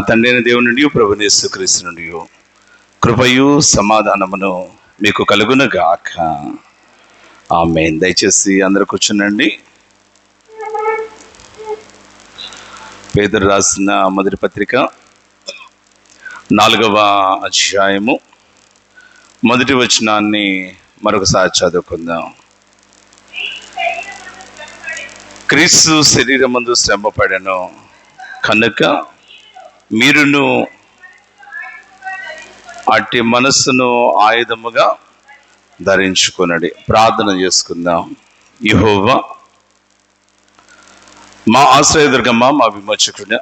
తండ్రి అయిన దేవుని నుండి ప్రభువైన యేసుక్రీస్తు నుండి కృపయు సమాధానమును మీకు కలుగునుగాక. ఆమేన్. దయచేసి అందరూ కూర్చునండి. పేతురు రాసిన మొదటి పత్రిక 4వ అధ్యాయము మొదటి వచనాన్ని మరొకసారి చదువుకుందాం. క్రీస్తు శరీరమందు శ్రమపడెను కనుక మీరును అట్టి మనస్సును ఆయుధముగా ధరించుకొనుడి. ప్రార్థన చేసుకుందాం. యెహోవా మా ఆశ్రయదుర్గమ్మ, మా విమోచకుడా,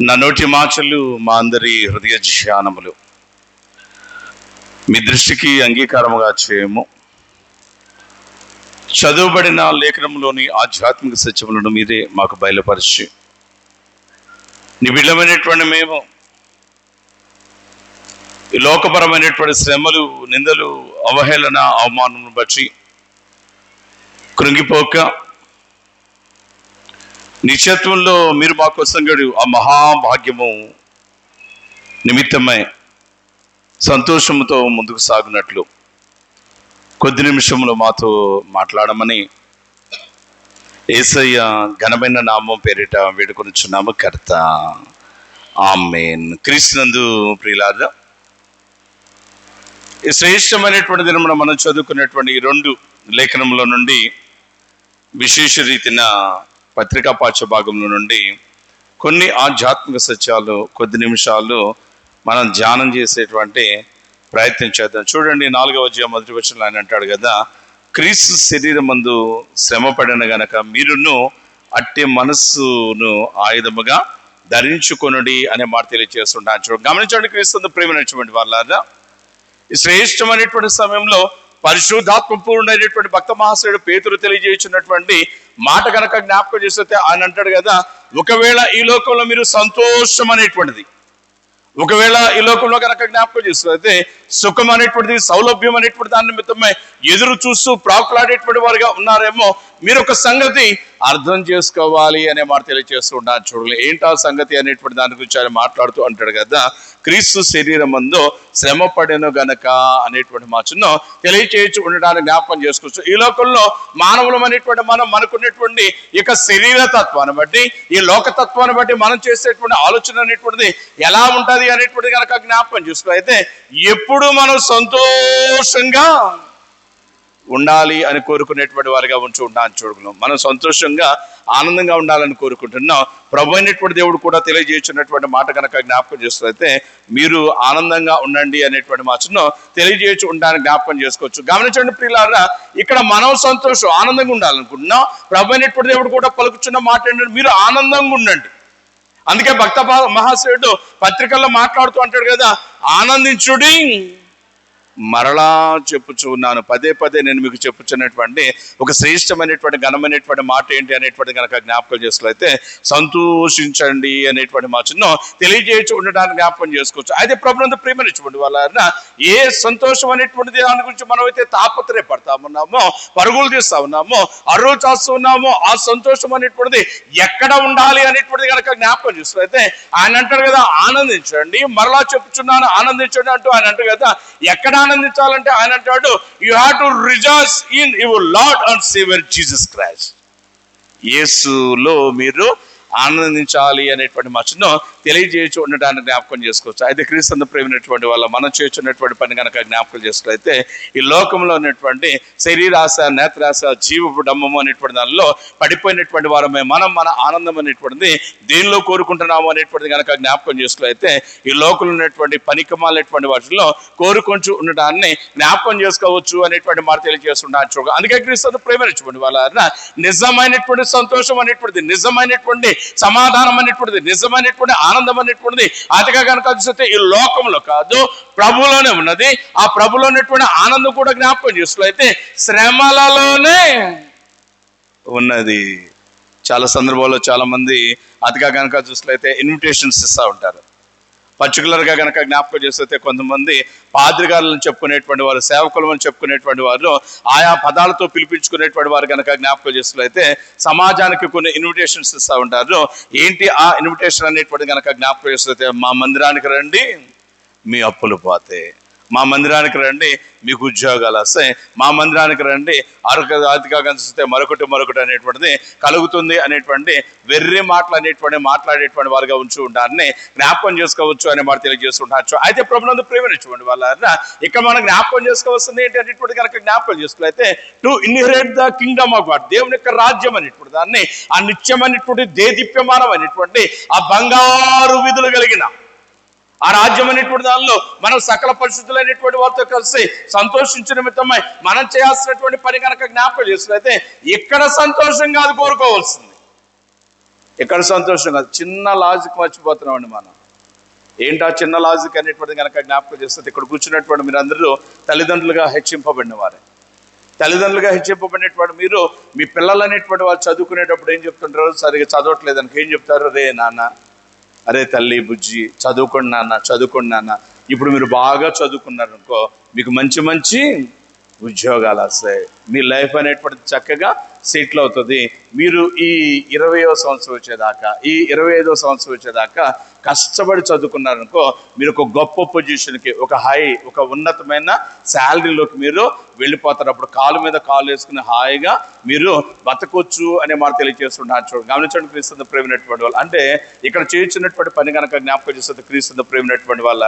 నా నోటి మాటలు మా అందరి హృదయ ధ్యానములు మీ దృష్టికి అంగీకారముగా చేయము. చదువుబడిన లేఖనంలోని ఆధ్యాత్మిక సత్యములను మీరే మాకు బయలుపరిచి నీ బిడ్డమైనటువంటి మేము ఈ లోకపరమైనటువంటి శ్రమలు, నిందలు, అవహేళన, అవమానం బట్టి కృంగిపోక నిత్యత్వంలో మీరు మా కోసం గడు ఆ మహాభాగ్యము నిమిత్తమై సంతోషంతో ముందుకు సాగినట్లు కొద్ది నిమిషంలో మాతో మాట్లాడమని యేసయ్య ఘనమైన నామం పేరిట వేడుకొనుచున్నాము కర్త. ఆమేన్. క్రీస్తునందు ప్రియులారా, ఈ శ్రేష్టమైనటువంటి దినమున మనం చదువుకున్నటువంటి ఈ 2 లేఖనముల నుండి విశేష రీతిన పత్రికా పాఠ్య భాగంలో నుండి కొన్ని ఆధ్యాత్మిక సత్యాలు కొద్ది నిమిషాలు మనం ధ్యానం చేసేటువంటి ప్రయత్నం చేద్దాం. చూడండి, 4వ అధ్యాయం మొదటి వచనంలో ఆయన అంటాడు కదా, క్రీస్తు శరీరమందు శ్రమపడిన గనక మీరును అట్టి మనస్సును ఆయుధముగా ధరించుకొనుడి అనే మాట తెలియజేస్తుంటాను. చూడండి, గమనించండి, క్రీస్తు ప్రేమైనటువంటి వాళ్ళారా, ఈ శ్రేష్టమైనటువంటి సమయంలో పరిశుద్ధాత్మ పూర్ణమైనటువంటి భక్త మహాశయుడు పేతురు తెలియజేసినటువంటి మాట కనుక జ్ఞాపకం చేస్తే ఆయన అంటాడు కదా, ఒకవేళ ఈ లోకంలో మీరు సంతోషం అనేటువంటిది, ఒకవేళ ఈ లోకంలో కనుక జ్ఞాపకం చేస్తే సుఖం అనేటువంటిది, సౌలభ్యం అనేటువంటి దాని నిమిత్తమై ఎదురు చూస్తూ ప్రాకులాడేటువంటి వారుగా ఉన్నారేమో, మీరు ఒక సంగతి అర్థం చేసుకోవాలి అనే మాట తెలియజేస్తూ ఉంటారు. చూడాలి, ఏంటా సంగతి అనేటువంటి దాని గురించి ఆయన మాట్లాడుతూ అంటాడు కదా, క్రీస్తు శరీరమందు శ్రమ పడెను గనక అనేటువంటి మాటను తెలియచేయచ్చు ఉండడానికి జ్ఞాపకం చేసుకోవచ్చు. ఈ లోకంలో మానవులం అనేటువంటి మనం మనకున్నటువంటి ఇక శరీర తత్వాన్ని బట్టి, ఈ లోకతత్వాన్ని బట్టి మనం చేసేటువంటి ఆలోచన అనేటువంటిది ఎలా ఉంటుంది అనేటువంటిది కనుక జ్ఞాపకం చేసుకో. అయితే ఎప్పుడు మనం సంతోషంగా ఉండాలి అని కోరుకునేటువంటి వారిగా ఉంటూ ఉంటాను. చూడగలం, మనం సంతోషంగా ఆనందంగా ఉండాలని కోరుకుంటున్నాం. ప్రభు అయినటువంటి దేవుడు కూడా తెలియజేస్తున్నటువంటి మాట కనుక జ్ఞాపకం చేస్తే మీరు ఆనందంగా ఉండండి అనేటువంటి మాటను తెలియజేయచ్చు ఉండడానికి జ్ఞాపకం చేసుకోవచ్చు. గమనించండి ప్రియులారా, ఇక్కడ మనం సంతోషం ఆనందంగా ఉండాలనుకుంటున్నాం. ప్రభు అయినటువంటి దేవుడు కూడా పలుకుచున్న మాట ఏంటంటే మీరు ఆనందంగా ఉండండి. అందుకే భక్త మహాశయుడు పత్రికల్లో మాట్లాడుతూ అంటాడు కదా, ఆనందించుడి మరలా చెప్పుచు ఉన్నాను. పదే పదే నేను మీకు చెప్పుచున్నటువంటి ఒక శ్రేష్టమైనటువంటి ఘనమైనటువంటి మాట ఏంటి అనేటువంటి కనుక జ్ఞాపకం చేసుకున్నట్లయితే సంతోషించండి అనేటువంటి మాటను తెలియజేయచ్చు ఉండడానికి జ్ఞాపకం చేసుకోవచ్చు. అయితే ప్రభునందు ప్రేమనిచ్చుకోండి వాళ్ళ ఏ సంతోషం అనేటువంటి దాని గురించి మనం అయితే తాపత్రయపడతా ఉన్నామో, పరుగులు తీస్తా ఉన్నామో, అరువులు చేస్తూ ఉన్నామో, ఆ సంతోషం అనేటువంటిది ఎక్కడ ఉండాలి అనేటువంటిది కనుక జ్ఞాపకం చేసుకున్నట్లయితే ఆయన అంటారు కదా, ఆనందించండి మరలా చెప్పుచున్నాను ఆనందించండి అంటూ ఆయన అంటారు కదా, ఎక్కడ ఆనందించాలంటే ఆయన అంటాడు, you have to rejoice in your lord and saviour Jesus Christ. యేసులో మీరు ఆనందించాలి అనేటువంటి మచ్చను తెలియజేయచ్చు ఉండడానికి జ్ఞాపకం చేసుకోవచ్చు. అయితే క్రీస్తు ప్రేమైనటువంటి వాళ్ళ మనం చేస్తున్నటువంటి పని కనుక జ్ఞాపకం చేసుకున్నట్లయితే ఈ లోకంలో ఉన్నటువంటి శరీరాశ, నేత్రాశ, జీవపు డమ్మము అనేటువంటి దానిలో పడిపోయినటువంటి వారమే మనం మన ఆనందం అనేటువంటిది దేనిలో కోరుకుంటున్నాము అనేటువంటిది కనుక జ్ఞాపకం చేసుకున్నట్లయితే ఈ లోకంలో ఉన్నటువంటి పనికిమాలినటువంటి వాటిలో కోరుకుంటూ ఉండడాన్ని జ్ఞాపకం చేసుకోవచ్చు అనేటువంటి మాట తెలియజేస్తున్నాను. అందుకే క్రీస్తు ప్రేమైనటువంటి వాళ్ళ నిజమైనటువంటి సంతోషం అనేటువంటిది, నిజమైనటువంటి సమాధానం అనేటువంటిది, నిజమైనటువంటి ఆనందం అనేటువంటిది అతిగా కనుక చూస్తే ఈ లోకంలో కాదు, ప్రభులోనే ఉన్నది. ఆ ప్రభులో ఉన్నటువంటి ఆనందం కూడా జ్ఞాపకం చేసుకున్నట్లయితే శ్రమలలోనే ఉన్నది. చాలా సందర్భాల్లో చాలా మంది అతిగా కనుక చూసినట్లయితే ఇన్విటేషన్స్ ఇస్తూ ఉంటారు. పర్టికులర్గా కనుక జ్ఞాపకం చేస్తే కొంతమంది పాద్రిగారులను చెప్పుకునేటువంటి వారు, సేవకులను చెప్పుకునేటువంటి వారు, ఆయా పదాలతో పిలిపించుకునేటువంటి వారు కనుక జ్ఞాపకం చేసినట్లయితే సమాజానికి కొన్ని ఇన్విటేషన్స్ ఇస్తూ ఉంటారు. ఏంటి ఆ ఇన్విటేషన్ అనేటువంటి కనుక జ్ఞాపకం చేస్తే, మా మందిరానికి రండి మీ అప్పులు పోతే, మా మందిరానికి రండి మీకు ఉద్యోగాలు వస్తాయి, మా మందిరానికి రండి ఆర్థికంగా కనిపిస్తే మరొకటి అనేటువంటిది కలుగుతుంది అనేటువంటి వెర్రి మాటలు అనేటువంటి మాట్లాడేటువంటి వారుగా ఉంచి ఉంటారని జ్ఞాపకం చేసుకోవచ్చు అనే మాట తెలియజేస్తుంటారు. అయితే ప్రభునందు ప్రేమించుకోండి వాళ్ళ ఇక్కడ మనం జ్ఞాపకం చేసుకోవాల్సింది ఏంటి అనేటువంటి కనుక జ్ఞాపకం చేసుకున్నైతే, to inherit the kingdom of God, దేవుని యొక్క రాజ్యం అనేటువంటి దాన్ని, ఆ నిత్యమైనటువంటి దేదీప్యమానం అనేటువంటి ఆ బంగారు విధులు కలిగిన ఆ రాజ్యం అనేటువంటి దానిలో మనం సకల పరిస్థితులు అనేటువంటి వారితో కలిసి సంతోషించిన నిమిత్తమై మనం చేయాల్సినటువంటి పని కనుక జ్ఞాపకం చేసినట్లయితే, ఇక్కడ సంతోషం కాదు కోరుకోవాల్సింది, ఇక్కడ సంతోషం కాదు. చిన్న లాజిక్ మర్చిపోతున్నామండి మనం. ఏంటా చిన్న లాజిక్ అనేటువంటిది కనుక జ్ఞాపకం చేస్తే, ఇక్కడ కూర్చున్నటువంటి మీరు అందరూ తల్లిదండ్రులుగా హెచ్చింపబడిన వారే. తల్లిదండ్రులుగా హెచ్చింపబడినటువంటి మీరు మీ పిల్లలు అనేటువంటి వారు చదువుకునేటప్పుడు ఏం చెప్తుంటారు? సరిగ్గా చదవట్లేదు అనుకో ఏం చెప్తారు? రే నాన్న, అరే తల్లి బుజ్జి, చదువుకోండి నాన్న. ఇప్పుడు మీరు బాగా చదువుకున్నారు అనుకో, మీకు మంచి మంచి ఉద్యోగాలు వస్తాయి, మీ లైఫ్ అనేటువంటిది చక్కగా సెటిల్ అవుతుంది. మీరు ఈ 20వ సంవత్సరం వచ్చేదాకా, ఈ 25వ సంవత్సరం వచ్చేదాకా కష్టపడి చదువుకున్నారనుకో, మీరు ఒక గొప్ప పొజిషన్కి, ఒక ఉన్నతమైన శాలరీలోకి మీరు వెళ్ళిపోతారు. అప్పుడు కాలు మీద కాలు వేసుకుని హాయిగా మీరు బతకొచ్చు అనే మాట తెలియజేస్తున్నారు. చూడండి, గమనించండి క్రీస్తు ప్రేమైనటువంటి వాళ్ళు. అంటే ఇక్కడ చేయించినటువంటి పని కనుక జ్ఞాపకం చేస్తుంది క్రీస్తు ప్రేమైనటువంటి వాళ్ళ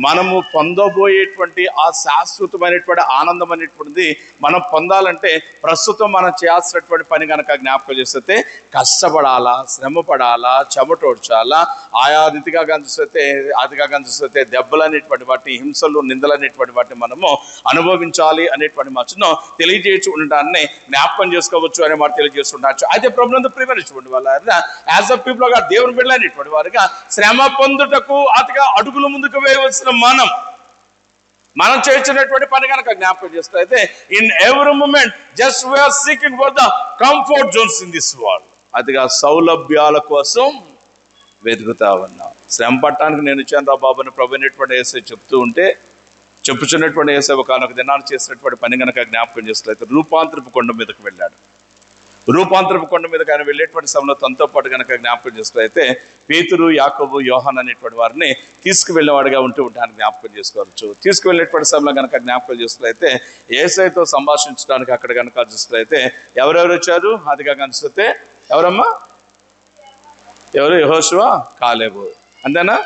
మనము పొందబోయేటువంటి ఆ శాశ్వతమైనటువంటి ఆనందం అనేటువంటిది మనం పొందాలంటే ప్రస్తుతం మనం చేయాల్సినటువంటి పని కనుక జ్ఞాపకం చేస్తే, కష్టపడాలా, శ్రమ పడాలా, చెమటోడ్చాలా, ఆయా రీతిగా కనిపిస్తే దెబ్బలు అనేటువంటి వాటి, హింసలు, నిందలు అనేటువంటి వాటిని మనము అనుభవించాలి అనేటువంటి మాటను తెలియజేసి ఉండడాన్ని జ్ఞాపకం చేసుకోవచ్చు అనే మాట తెలియజేస్తుండొచ్చు. అయితే ప్రభునందు ప్రేమించుకోండి వాళ్ళ యాజ్ అ పీపుల్ గా, దేవుని బిడ్డలైనటువంటి వారుగా శ్రమ పొందుటకు అతిగా అడుగులు ముందుకు వేయవలసిన మనం చేసినటువంటి పని కనుక జ్ఞాపకం చేస్తే, అయితే in every moment just we are seeking for the comfort zones in this world, అదిగా సౌలభ్యాల కోసం వెతుకుతా ఉన్నాం. శ్రమ పట్టడానికి నేను ఇచ్చాను రా బాబు అని ప్రభు అనేటువంటి యేసయ్య చెప్పుచున్నటువంటి యేసయ్య ఒకనొక దినాలు చేసినటువంటి పని కనుక జ్ఞాపకం చేసినట్లయితే, రూపాంతరపు కొండ మీదకు వెళ్ళాడు. రూపాంతరపు కొండ మీదకి ఆయన వెళ్ళేటువంటి సమయంలో తనతో పాటు కనుక జ్ఞాపకం చేసినట్లయితే, పేతురు, యాకోబు, యోహాను అనేటువంటి వారిని తీసుకువెళ్ళేవాడిగా ఉంటాను జ్ఞాపకం చేసుకోవచ్చు. తీసుకువెళ్ళేటువంటి సమయంలో కనుక జ్ఞాపకం చేసినట్లయితే, యేసయ్యతో సంభాషించడానికి అక్కడ కనుక చూసినట్లయితే ఎవరెవరు వచ్చారు? అదిగా కనిపిస్తే ఎవరమ్మా? ఎవరు? యెహోషువ, కాలేబు, అంతేనా?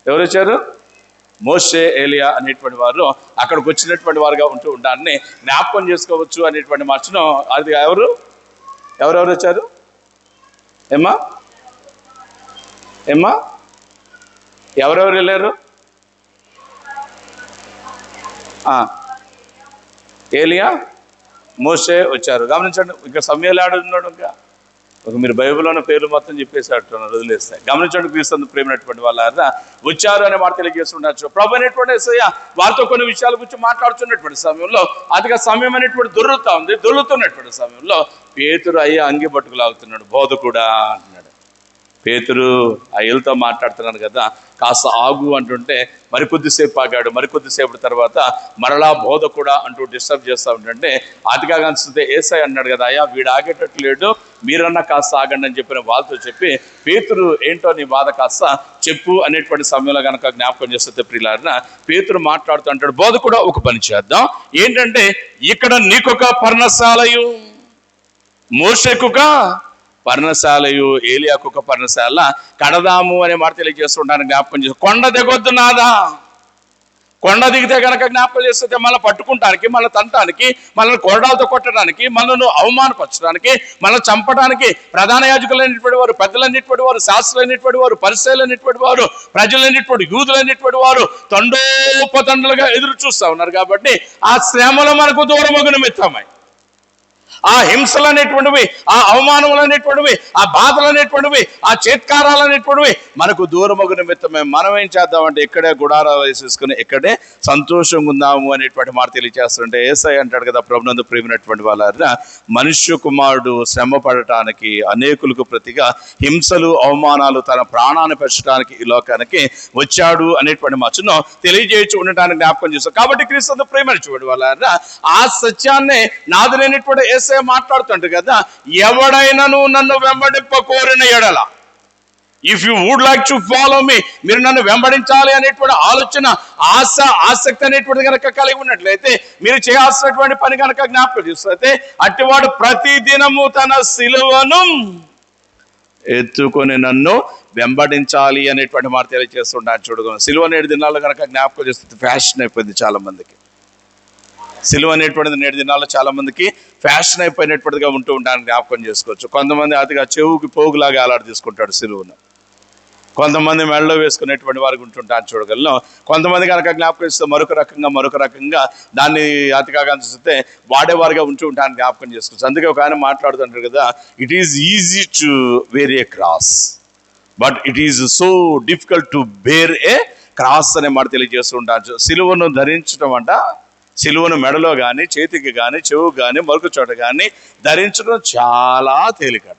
ఎవరు వచ్చారు? మోషే, ఏలియా అనేటువంటి వారు అక్కడికి వచ్చినటువంటి వారుగా ఉండాలని జ్ఞాపకం చేసుకోవచ్చు అనేటువంటి మార్చను. అది ఎవరెవరు వచ్చారు? ఏమ్మా ఎవరెవరు వెళ్ళారు? ఏలియా, మోషే వచ్చారు. గమనించండి, ఇక్కడ సమయాలు ఆడున్నాడు. ఇంకా మీరు బైబిల్లోని పేర్లు మొత్తం చెప్పేసాడుతున్నారు, వదిలేస్తాయి. గమనించండి క్రీస్తు ప్రేమైనటువంటి వాళ్ళ వచ్చారు అనే మాట తెలియజేస్తుండొచ్చు. ప్రభు అనేటువంటి యేసయ్య వారితో కొన్ని విషయాల గురించి మాట్లాడుతున్నటువంటి సమయంలో అదిగా సమయం అనేటువంటి దొర్లుతున్నటువంటి సమయంలో పేతురు అయ్యా అంగి పట్టుకులాగుతున్నాడు. బోధకుడా అంటున్నాడు. పేతురు అయ్యలతో మాట్లాడుతున్నాను కదా, కాస్త ఆగు అంటుంటే మరికొద్దిసేపు ఆగాడు. మరికొద్దిసేపు తర్వాత మరలా బోధకుడా అంటూ డిస్టర్బ్ చేస్తూ ఉంటుంటే, అతిగా కనిపిస్తే యేసయ్య అన్నాడు కదా, అయ్యా వీడు ఆగేటట్లు లేడు, మీరన్నా కాస్త ఆగండి అని చెప్పిన వాళ్ళతో చెప్పి, పేతురు ఏంటో నీ బాధ కాస్త చెప్పు అనేటువంటి సమయంలో కనుక జ్ఞాపకం చేస్తే ప్రియులారా, పేతురు మాట్లాడుతూ అంటాడు, బోధకుడా ఒక పని చేద్దాం, ఏంటంటే ఇక్కడ నీకొక పర్ణశాలయు, మోషేకొక పర్ణశాలయు, ఏలియాకొక పర్ణశాల కడదాము అనే మాట తెలియజేస్తుంటాను. జ్ఞాపకం చేసి, కొండ దిగొద్దు నాదా, కొండ దిగితే కనుక జ్ఞాపకం చేస్తే మళ్ళీ పట్టుకుంటానికి, మళ్ళీ తంటానికి, మనల్ని కొరడాలతో కొట్టడానికి, మనల్ని అవమానపరచడానికి, మనల్ని చంపడానికి ప్రధాన యాజకులైనటువంటి వారు, పెద్దలైనటువంటి వారు, శాస్త్రులైనటువంటి వారు, పరిసయ్యులైనటువంటి వారు, ప్రజలైనటువంటి యూదులైనటువంటి వారు తండోపతండలుగా ఎదురు చూస్తూ ఉన్నారు. కాబట్టి ఆ శ్రమలో మనకు దూరమగు నిమిత్తమై, ఆ హింసలు అనేటువంటివి, ఆ అవమానములు అనేటువంటివి, ఆ బాధలు అనేటువంటివి, ఆ చేత్కారాలు అనేటువంటివి మనకు దూరమగు నిమిత్తమే మనం ఏం చేద్దామంటే ఇక్కడే గుడారాలు వేసేసుకుని ఇక్కడే సంతోషంగా ఉందాము అనేటువంటి మాట తెలియజేస్తుంటే యేసయ్య అంటాడు కదా, ప్రభునందు ప్రియమైనటువంటి వాళ్ళ మనుష్య కుమారుడు శ్రమ పడటానికి అనేకులకు ప్రతిగా హింసలు అవమానాలు తన ప్రాణాన్ని పెంచడానికి ఈ లోకానికి వచ్చాడు అనేటువంటి మచ్చను తెలియజేయచ్చు ఉండటానికి జ్ఞాపకం చేస్తాం. కాబట్టి క్రీస్తు ప్రేమించేవాడు వాళ్ళ ఆ సత్యాన్ని నాదులైనటువంటి యేసయ్య మాట్లాడుతుంటాడు కదా, ఎవడైనాను నన్ను వెంబడింప కోరిన ఎడల, if you would like to follow me, మీరు నన్ను వెంబడించాలి అనేటువంటి ఆలోచన, ఆశ, ఆసక్తి అనేటువంటి కనుక కలిగి ఉన్నట్లయితే మీరు చేయాల్సినటువంటి పని కనుక జ్ఞాపకం చేస్తే అట్టివాడు ప్రతి దినము తన సిలువను ఎత్తుకొని నన్ను వెంబడించాలి అనేటువంటి మాట తెలియజేస్తుంటాను. చూడగా సిలువ 7 దినాల్లో కనుక జ్ఞాపకం చేస్తుంది ఫ్యాషన్ అయిపోయింది చాలా మందికి. సిలువ అనేటువంటిది 7 దినాల్లో చాలా మందికి ఫ్యాషన్ అయిపోయినటువంటిదిగా ఉంటూ ఉంటాను జ్ఞాపకం చేసుకోవచ్చు. కొంతమంది అతిగా చెవుకి పోగులాగా అలాడు తీసుకుంటాడు సిలువను, కొంతమంది మెడలో వేసుకునేటువంటి వారికి ఉంటుంటాను చూడగలను. కొంతమంది కనుక జ్ఞాపకం చేస్తే మరొక రకంగా దాన్ని అతిగా చూస్తే వాడేవారిగా ఉంటూ ఉంటాను జ్ఞాపకం చేసుకోవచ్చు. అందుకే ఒక ఆయన మాట్లాడుతుంటారు కదా, it is easy to wear a cross but it is so difficult to bear a cross అనే మాట తెలియజేస్తూ ఉంటాను. సిలువను ధరించడం అంట, సిలువను మెడలో కానీ, చేతికి కానీ, చెవుకు కానీ, మరొక చోట కానీ ధరించడం చాలా తేలికట.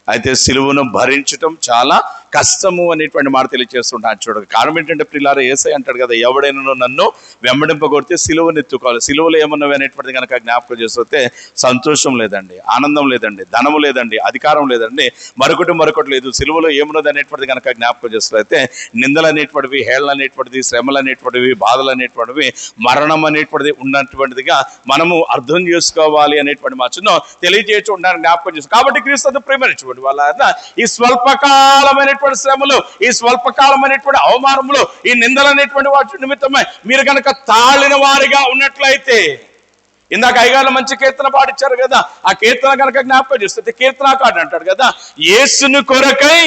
అయితే సిలువను భరించటం చాలా కష్టము అనేటువంటి మాట తెలియజేస్తుంటాను చూడగా. కారణం ఏంటంటే ప్రియులారా, యేసయ్య అంటాడు కదా, ఎవడైనా నన్ను వెంబడింపగొడితే సిలువను ఎత్తుకోవాలి. సిలువలో ఏమన్నవి అనేటువంటిది కనుక జ్ఞాపకం చేస్తే సంతోషం లేదండి, ఆనందం లేదండి, ధనము లేదండి, అధికారం లేదండి, మరొకటి లేదు. సిలువలో ఏమున్నది అనేటువంటిది కనుక జ్ఞాపకం చేస్తే నిందలు అనేటువంటివి, హేళన అనేటువంటిది, శ్రమలు అనేటువంటివి, బాధలు అనేటువంటివి, మరణం అనేటువంటిది ఉన్నటువంటిదిగా మనము అర్థం చేసుకోవాలి అనేటువంటి మాటను తెలియజేయచ్చు ఉండడానికి జ్ఞాపకం చేస్తాం. కాబట్టి క్రీస్తు ప్రేమించు వాళ్ళ ఈ స్వల్పకాలమైనటువంటి శ్రమలు, ఈ స్వల్పకాలమైనటువంటి అవమానములు, ఈ నిందలు అనేటువంటి వాటి నిమిత్తమై మీరు కనుక తాళిన వారిగా ఉన్నట్లయితే, ఇందాక అయ్యగారు మంచి కీర్తన పాటించారు కదా, ఆ కీర్తన కనుక జ్ఞాపకం చేస్తే కీర్తనకారుడు అంటాడు కదా, యేసుని కొరకై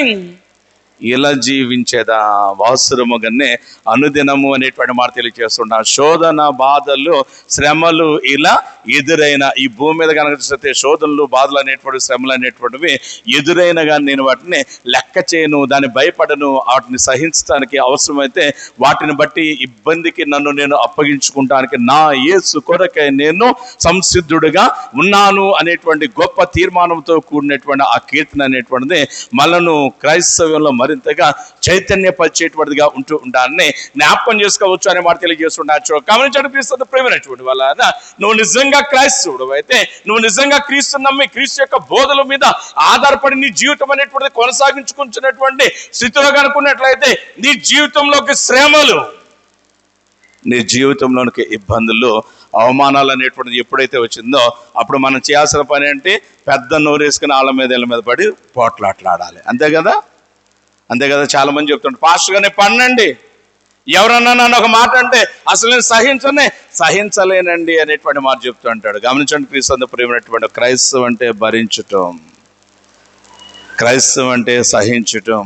ఇలా జీవించేదా వాసురముగానే అనుదినము అనేటువంటి మాట తెలియజేస్తున్నా. శోధన, బాధలు, శ్రమలు ఇలా ఎదురైన ఈ భూమి మీద కనుక చూస్తే శోధనలు, బాధలు అనేటువంటి, శ్రమలు అనేటువంటివి ఎదురైన కానీ నేను వాటిని లెక్క చేయను, దాన్ని భయపడను, వాటిని సహించడానికి అవసరమైతే వాటిని బట్టి ఇబ్బందికి నన్ను నేను అప్పగించుకుంటానికి నా యేసు కొరకై నేను సంసిద్ధుడిగా ఉన్నాను అనేటువంటి గొప్ప తీర్మానంతో కూడినటువంటి ఆ కీర్తన అనేటువంటిది మనను క్రైస్తవ్యంలో మరింతగా చైతన్యపరిచేటువంటిదిగా ఉంటూ ఉండాలని జ్ఞాపకం చేసుకోవచ్చు అనే మాట తెలియజేస్తుండొచ్చు. గమనించండి క్రీస్తు ప్రేమైనటువంటి వాళ్ళ, నువ్వు నిజంగా క్రైస్తవుడు అయితే, నువ్వు నిజంగా క్రీస్తు నమ్మి క్రీస్తు యొక్క బోధల మీద ఆధారపడి నీ జీవితం అనేటువంటిది కొనసాగించుకుంటున్నటువంటి స్థితిలో కనుకున్నట్లయితే నీ జీవితంలోకి శ్రమలు, నీ జీవితంలోనికి ఇబ్బందులు, అవమానాలు అనేటువంటిది ఎప్పుడైతే వచ్చిందో అప్పుడు మనం చేయాల్సిన పని ఏంటి? పెద్ద నోరేసుకుని వాళ్ళ మీద పడి పోట్లాట్లాడాలి. అంతే కదా. చాలా మంది చెప్తుంటారు, పాస్టర్ గారిని పన్నండి, ఎవరన్నా నన్ను ఒక మాట అంటే అసలు నేను సహించలేనండి అనేటువంటి మాట చెప్తూ అంటాడు. గమనించండి క్రీస్తు ప్రేమైనటువంటి, క్రైస్తవం అంటే భరించటం, క్రైస్తవం అంటే సహించటం,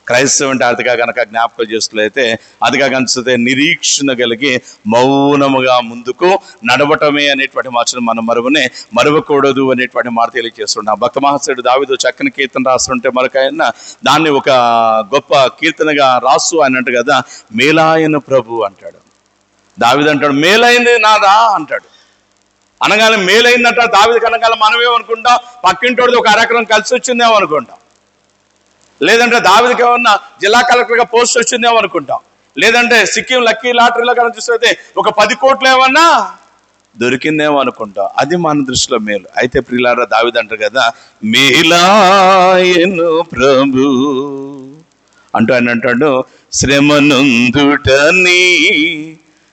క్రైస్తవం అంటే అదిగా కనుక జ్ఞాపకం చేస్తున్నట్లయితే అదిగా కనిపిస్తే నిరీక్షణ కలిగి మౌనముగా ముందుకు నడవటమే అనేటువంటి మాటను మనం మరవకూడదు అనేటువంటి మాట తెలియజేస్తున్నాం. భక్త మహాశయుడు దావీదు చక్కని కీర్తన రాస్తుంటే మరొక ఆయన దాన్ని ఒక గొప్ప కీర్తనగా రాస్తూ ఆయన అంటాడు కదా, మేలాయన ప్రభు అంటాడు. దావీదు అంటాడు మేలైంది నాదా అంటాడు. అనగానే మేలైందంట దావీదుకి అనగానే మనమేమనుకుంటాం, పక్కింటోడిది ఒక అరెకరం కలిసి వచ్చిందేమో అనుకుంటాం, లేదంటే దావీదుకి ఏమన్నా జిల్లా కలెక్టర్గా పోస్ట్ వచ్చిందేమో అనుకుంటాం, లేదంటే సిక్కిం లక్కీ లాటరీలో కనుక చూస్తే ఒక 10 కోట్లు ఏమన్నా దొరికిందేమో అనుకుంటాం. అది మన దృష్టిలో మేలు. అయితే ప్రియులారా, దావీదు అంటారు కదా, మేలాయను ప్రభు అంటూ ఆయన అంటాడు, శ్రమనందుటని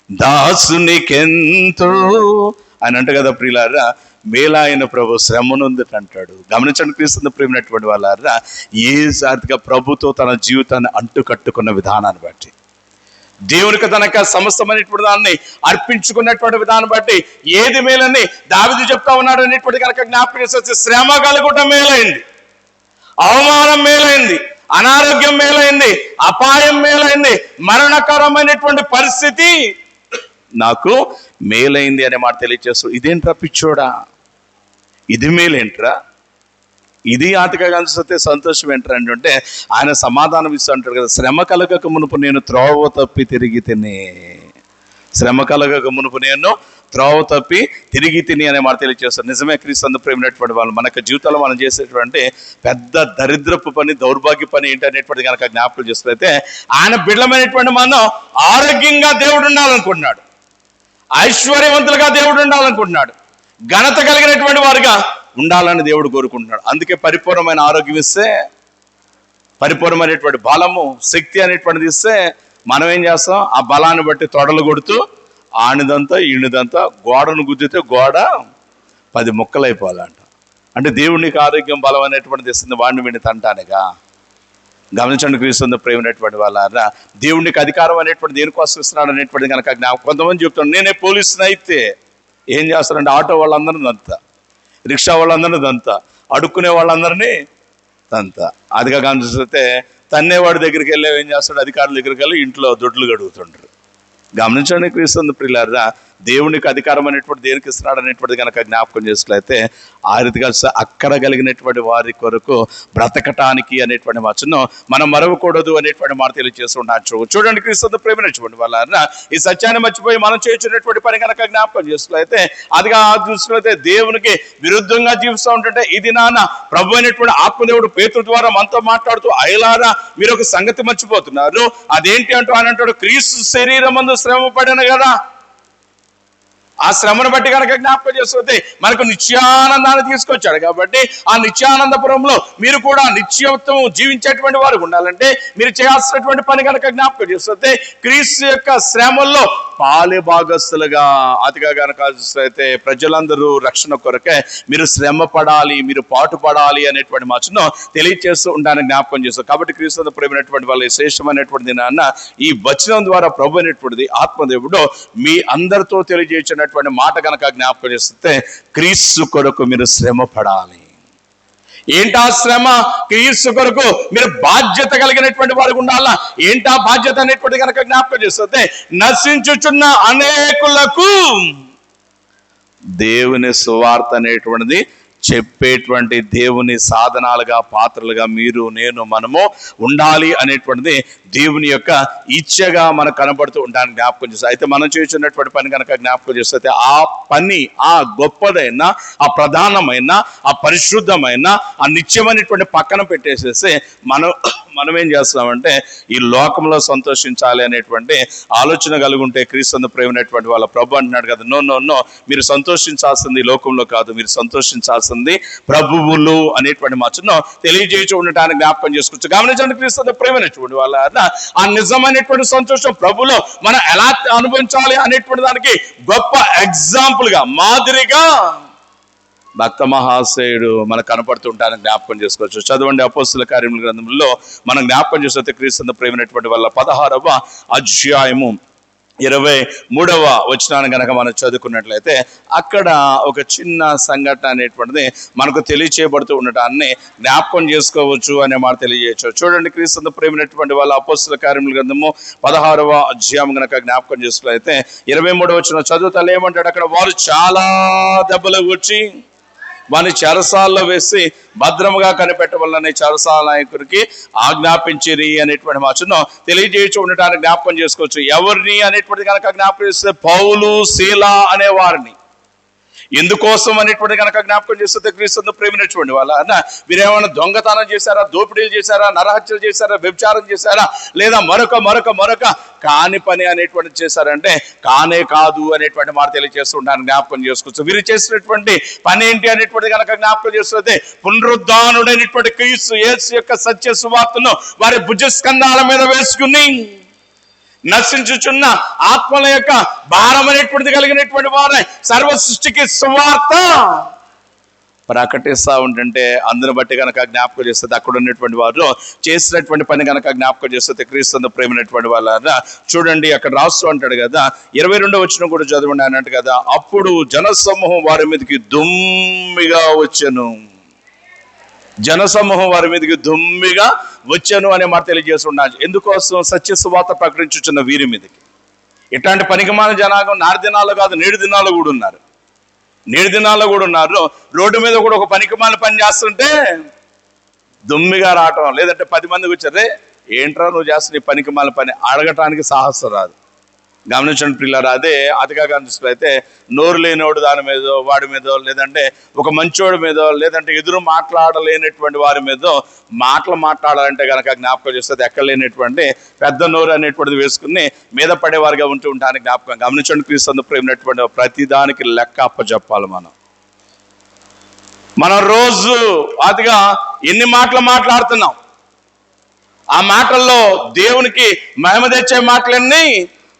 దాసునికెంతో అని అంట కదా ప్రియులారా, మేలాయన ప్రభు శ్రమనుందట అంటాడు. గమనించండి క్రీస్తు ప్రేమైనటువంటి వాళ్ళారా, ఏ సారిగా ప్రభుతో తన జీవితాన్ని అంటుకట్టుకున్న విధానాన్ని బట్టి, దేవునికి తనక సమస్తమైనటువంటి దాన్ని అర్పించుకున్నటువంటి విధానం బట్టి ఏది మేలని దావీదు చెప్తా ఉన్నాడు అనేటువంటి కనుక జ్ఞాపకం చేస్తే, శ్రమ కలుగుటం మేలైంది, అవమానం మేలైంది, అనారోగ్యం మేలైంది, అపాయం మేలైంది, మరణకరమైనటువంటి పరిస్థితి నాకు మేలైంది అనే మాట తెలియజేస్తూ, ఇదేంట్రా పిచ్చోడా, ఇది మేలేంట్రా, ఇది ఆటగా కలిసితే సంతోషం ఏంట్రా అంటే ఆయన సమాధానం ఇస్తూ అంటాడు కదా, శ్రమ కలగక మునుపు నేను త్రోవ తప్పి తిరిగి తిని, శ్రమ కలగక మునుపు నేను త్రోవ తప్పి తిరిగి తిని అనే మాట తెలియజేస్తారు. నిజమే, క్రీస్తు ప్రేమైనటువంటి వాళ్ళు మనకు జీవితంలో మనం చేసేటువంటి పెద్ద దరిద్రపు పని, దౌర్భాగ్య పని ఏంటనేటువంటిది కనుక జ్ఞాపకం చేస్తే, ఆయన బిడ్డలమైనటువంటి మనం ఆరోగ్యంగా దేవుడు ఉండాలనుకుంటున్నాడు, ఐశ్వర్యవంతులుగా దేవుడు ఉండాలనుకుంటున్నాడు, ఘనత కలిగినటువంటి వారుగా ఉండాలని దేవుడు కోరుకుంటున్నాడు. అందుకే పరిపూర్ణమైన ఆరోగ్యం ఇస్తే, పరిపూర్ణమైనటువంటి బలము, శక్తి అనేటువంటిది ఇస్తే మనం ఏం చేస్తాం, ఆ బలాన్ని బట్టి తొడలు కొడుతూ ఆనిదంతా ఈయనదంతా గోడను గుద్దితే గోడ 10 ముక్కలు అయిపోవాలంట. అంటే దేవునికి ఆరోగ్యం బలం అనేటువంటిది ఇస్తుంది వాడిని వీడిని తంటానిగా. గమనించండి, క్రీస్తు ప్రేమైనటువంటి వాళ్ళ దేవునికి అధికారం అనేటువంటి దేనికోసం ఇస్తున్నాడు అనేటువంటిది కనుక కొంతమంది చెప్తాను, నేనే పోలీసుని అయితే ఏం చేస్తారంటే ఆటో వాళ్ళందరినీ దంతా, రిక్షా వాళ్ళందరినీ దంతా, అడుక్కునే వాళ్ళందరినీ తంతా. అదిగా గమనిస్తే తన్నేవాడి దగ్గరికి వెళ్ళి ఏం చేస్తాడు, అధికారుల దగ్గరికి వెళ్ళి ఇంట్లో దొడ్లు గడుగుతుంటారు. గమనించండి క్రీస్తు ప్రియులారా, దేవునికి అధికారం అనేటువంటి దేనికి ఇస్తున్నాడు అనేటువంటిది కనుక జ్ఞాపకం చేసినట్లయితే ఆ రీతిగా అక్కడ కలిగినటువంటి వారి కొరకు బ్రతకటానికి అనేటువంటి వచనం మనం మరవకూడదు అనేటువంటి మాట తెలియజేస్తుండొచ్చు. చూడండి క్రీస్తు ప్రేమించుకోండి వాళ్ళ ఈ సత్యాన్ని మర్చిపోయి మనం చేసినటువంటి పని కనుక జ్ఞాపకం చేసినట్లయితే అదిగా చూసినట్లయితే దేవునికి విరుద్ధంగా జీవిస్తూ ఉంటుంటే, ఇది నాన్న ప్రభు అయినటువంటి ఆత్మదేవుడు పేతురు ద్వారా మనతో మాట్లాడుతూ అయలారా మీరు ఒక సంగతి మర్చిపోతున్నారు, అదేంటి అంటూ ఆయన అంటాడు, క్రీస్తు శరీరం మందు శ్రమ పడిన కదా, ఆ శ్రమను బట్టి కనుక జ్ఞాపకం చేస్తే మనకు నిత్యానందాన్ని తీసుకొచ్చాడు. కాబట్టి ఆ నిత్యానందపురంలో మీరు కూడా నిత్యత్వం జీవించేటువంటి వారు ఉండాలంటే మీరు చేయాల్సినటువంటి పని కనుక జ్ఞాపకం చేస్తే క్రీస్తు యొక్క శ్రమల్లో పాలి భాగస్తులుగా అతిగా కనుక అయితే ప్రజలందరూ రక్షణ కొరకే మీరు శ్రమ పడాలి, మీరు పాటు పడాలి అనేటువంటి మాటను తెలియజేస్తూ ఉండాలని జ్ఞాపకం చేస్తారు. కాబట్టి క్రీస్తు ప్రేమైనటువంటి వాళ్ళ శ్రేష్టమైనటువంటి నాన్న ఈ వచనం ద్వారా ప్రభు అయినటువంటిది ఆత్మదేవుడు మీ అందరితో తెలియజేసినటువంటి మాట కనుక జ్ఞాపకం చేస్తే క్రీస్తు కొరకు మీరు శ్రమ పడాలి. ఏంటా శ్రమ? క్రీస్తు కొరకు మీరు బాధ్యత కలిగినటువంటి వారు ఉండాలా. ఏంటా బాధ్యత అనేటువంటి కనుక జ్ఞాపకం చేస్తే నశించుచున్న అనేకులకు దేవుని సువార్త అనేటువంటిది చెప్పేటువంటి దేవుని సాధనాలుగా, పాత్రలుగా మీరు నేను మనము ఉండాలి అనేటువంటిది దేవుని యొక్క ఇచ్చగా మనకు కనబడుతూ ఉండడానికి జ్ఞాపకం చేస్తాం. అయితే మనం చేస్తున్నటువంటి పని కనుక జ్ఞాపకం చేస్తే ఆ పని, ఆ గొప్పదైన, ఆ ప్రధానమైన, ఆ పరిశుద్ధమైన, ఆ నిత్యమైనటువంటి పక్కన పెట్టేసేసి మనం ఏం చేస్తున్నామంటే ఈ లోకంలో సంతోషించాలి అనేటువంటి ఆలోచన కలుగుంటే క్రీస్తు ప్రేమైనటువంటి వాళ్ళ ప్రభు అంటున్నాడు కదా, నో మీరు సంతోషించాల్సింది లోకంలో కాదు, మీరు సంతోషించాల్సింది ప్రభువులు అనేటువంటి మాటను తెలియజేసి ఉండటానికి జ్ఞాపకం చేసుకోవచ్చు. గమనించండి క్రీస్తు ప్రేమైనటువంటి వాళ్ళ ఆ నిజమైనటువంటి సంతోషం ప్రభులో మనం ఎలా అనుభవించాలి అనేటువంటి దానికి గొప్ప ఎగ్జాంపుల్ గా, మాదిరిగా భక్త మహాశయుడు మనకు కనపడుతుంటారని జ్ఞాపకం చేసుకోవచ్చు. చదవండి అపోస్తుల కార్యముల గ్రంథంలో మనం జ్ఞాపకం చేస్తే క్రీస్తు ప్రేమైనటువంటి వాళ్ళ 16వ అధ్యాయము 23వ వచనాన్ని కనుక మనం చదువుకున్నట్లయితే అక్కడ ఒక చిన్న సంఘటన అనేటువంటిది మనకు తెలియచేయబడుతూ ఉండటాన్ని జ్ఞాపకం చేసుకోవచ్చు అనే మాట తెలియజేయచ్చు. చూడండి క్రీస్తు ప్రేమైనటువంటి వాళ్ళ అపోస్తుల కార్యముల గ్రంథము 16వ అధ్యాయం కనుక జ్ఞాపకం చేసుకున్నట్లయితే 23వ వచనం చదువుతా ఏమంటాడు అక్కడ, వారు చాలా దెబ్బలు వచ్చి వాని చెరసాల్లో వేసి భద్రముగా కనిపెట్టవలనని చెరసాల నాయకుడికి ఆజ్ఞాపించిరి అనేటువంటి మాటను తెలియజేయచ్చు ఉండటానికి జ్ఞాపకం చేసుకోవచ్చు. ఎవరిని అనేటువంటి కనుక జ్ఞాపకం చేస్తే పౌలు, శీల అనే వారిని. ఎందుకోసం అనేటువంటి కనుక జ్ఞాపకం చేస్తే క్రీస్తు ప్రేమించినటువంటి వాళ్ళ వీరేమైనా దొంగతనం చేశారా, దోపిడీలు చేశారా, నరహత్యలు చేశారా, వ్యభిచారం చేశారా, లేదా మరొక కాని పని అనేటువంటి చేశారంటే కానే కాదు అనేటువంటి మాట తెలియజేస్తుంటాను జ్ఞాపకం చేసుకోవచ్చు. వీరు చేసినటువంటి పని ఏంటి అనేటువంటి కనుక జ్ఞాపకం చేస్తే పునరుద్ధానుడైనటువంటి క్రీస్తు యేసు యొక్క సత్య సువార్తను వారి భుజస్కంధాల మీద వేసుకుని నశించుచున్న ఆత్మల యొక్క భారం అనేటువంటిది కలిగినటువంటి వారే సర్వ సృష్టికి సువార్త ప్రకటిస్తూ ఉంటుంటే అందుని బట్టి కనుక జ్ఞాపకం చేస్తుంది అక్కడ ఉన్నటువంటి వారు చేసినటువంటి పని కనుక జ్ఞాపకం చేస్తుంది క్రీస్తు ప్రేమైనటువంటి వాళ్ళ. చూడండి అక్కడ రాస్తూ అంటాడు కదా, 22వ వచనం కూడా చదవండి అన్నట్టు కదా, అప్పుడు జనసమూహం వారి మీదకి దుమ్మిగా వచ్చెను. జనసమూహం వారి మీదకి దుమ్మిగా వచ్చాను అనే మాట తెలియజేస్తున్నాను. ఎందుకోసం? సత్య సువార్త ప్రకటించుచున్న వీరి మీదకి. ఇట్లాంటి పనికిమాల జనాంగం 4 దినాలు కాదు 7 దినాలు కూడా ఉన్నారు. నేటి దినాల్లో కూడా ఉన్నారు. రోడ్డు మీద కూడా ఒక పనికిమాల పని చేస్తుంటే దుమ్మిగా రావటం, లేదంటే 10 మందికి వచ్చారే ఏంట్రా నువ్వు చేస్తున్న ఈ పనికిమాల పని అడగటానికి సాహసం రాదు. గమనించండి ప్రియులారా, అదే అతిగా కనిపిస్తుంది. అయితే నోరు లేనివాడు దాని మీదో వాడి మీదో, లేదంటే ఒక మంచోడి మీదో, లేదంటే ఎదురు మాట్లాడలేనటువంటి వారి మీదో మాట్లాడాలంటే కనుక జ్ఞాపకం చేస్తుంది ఎక్కడ లేనటువంటి పెద్ద నోరు అనేటువంటిది వేసుకుని మీద పడేవారిగా ఉంటూ ఉంటానికి జ్ఞాపకం. గమనించండి, క్రీస్తు ప్రేమైనటువంటి ప్రతిదానికి లెక్క అప్పచెప్పాలి. మనం రోజు అతిగా ఎన్ని మాటలు మాట్లాడుతున్నాం, ఆ మాటల్లో దేవునికి మహిమ తెచ్చే మాటలన్నీ,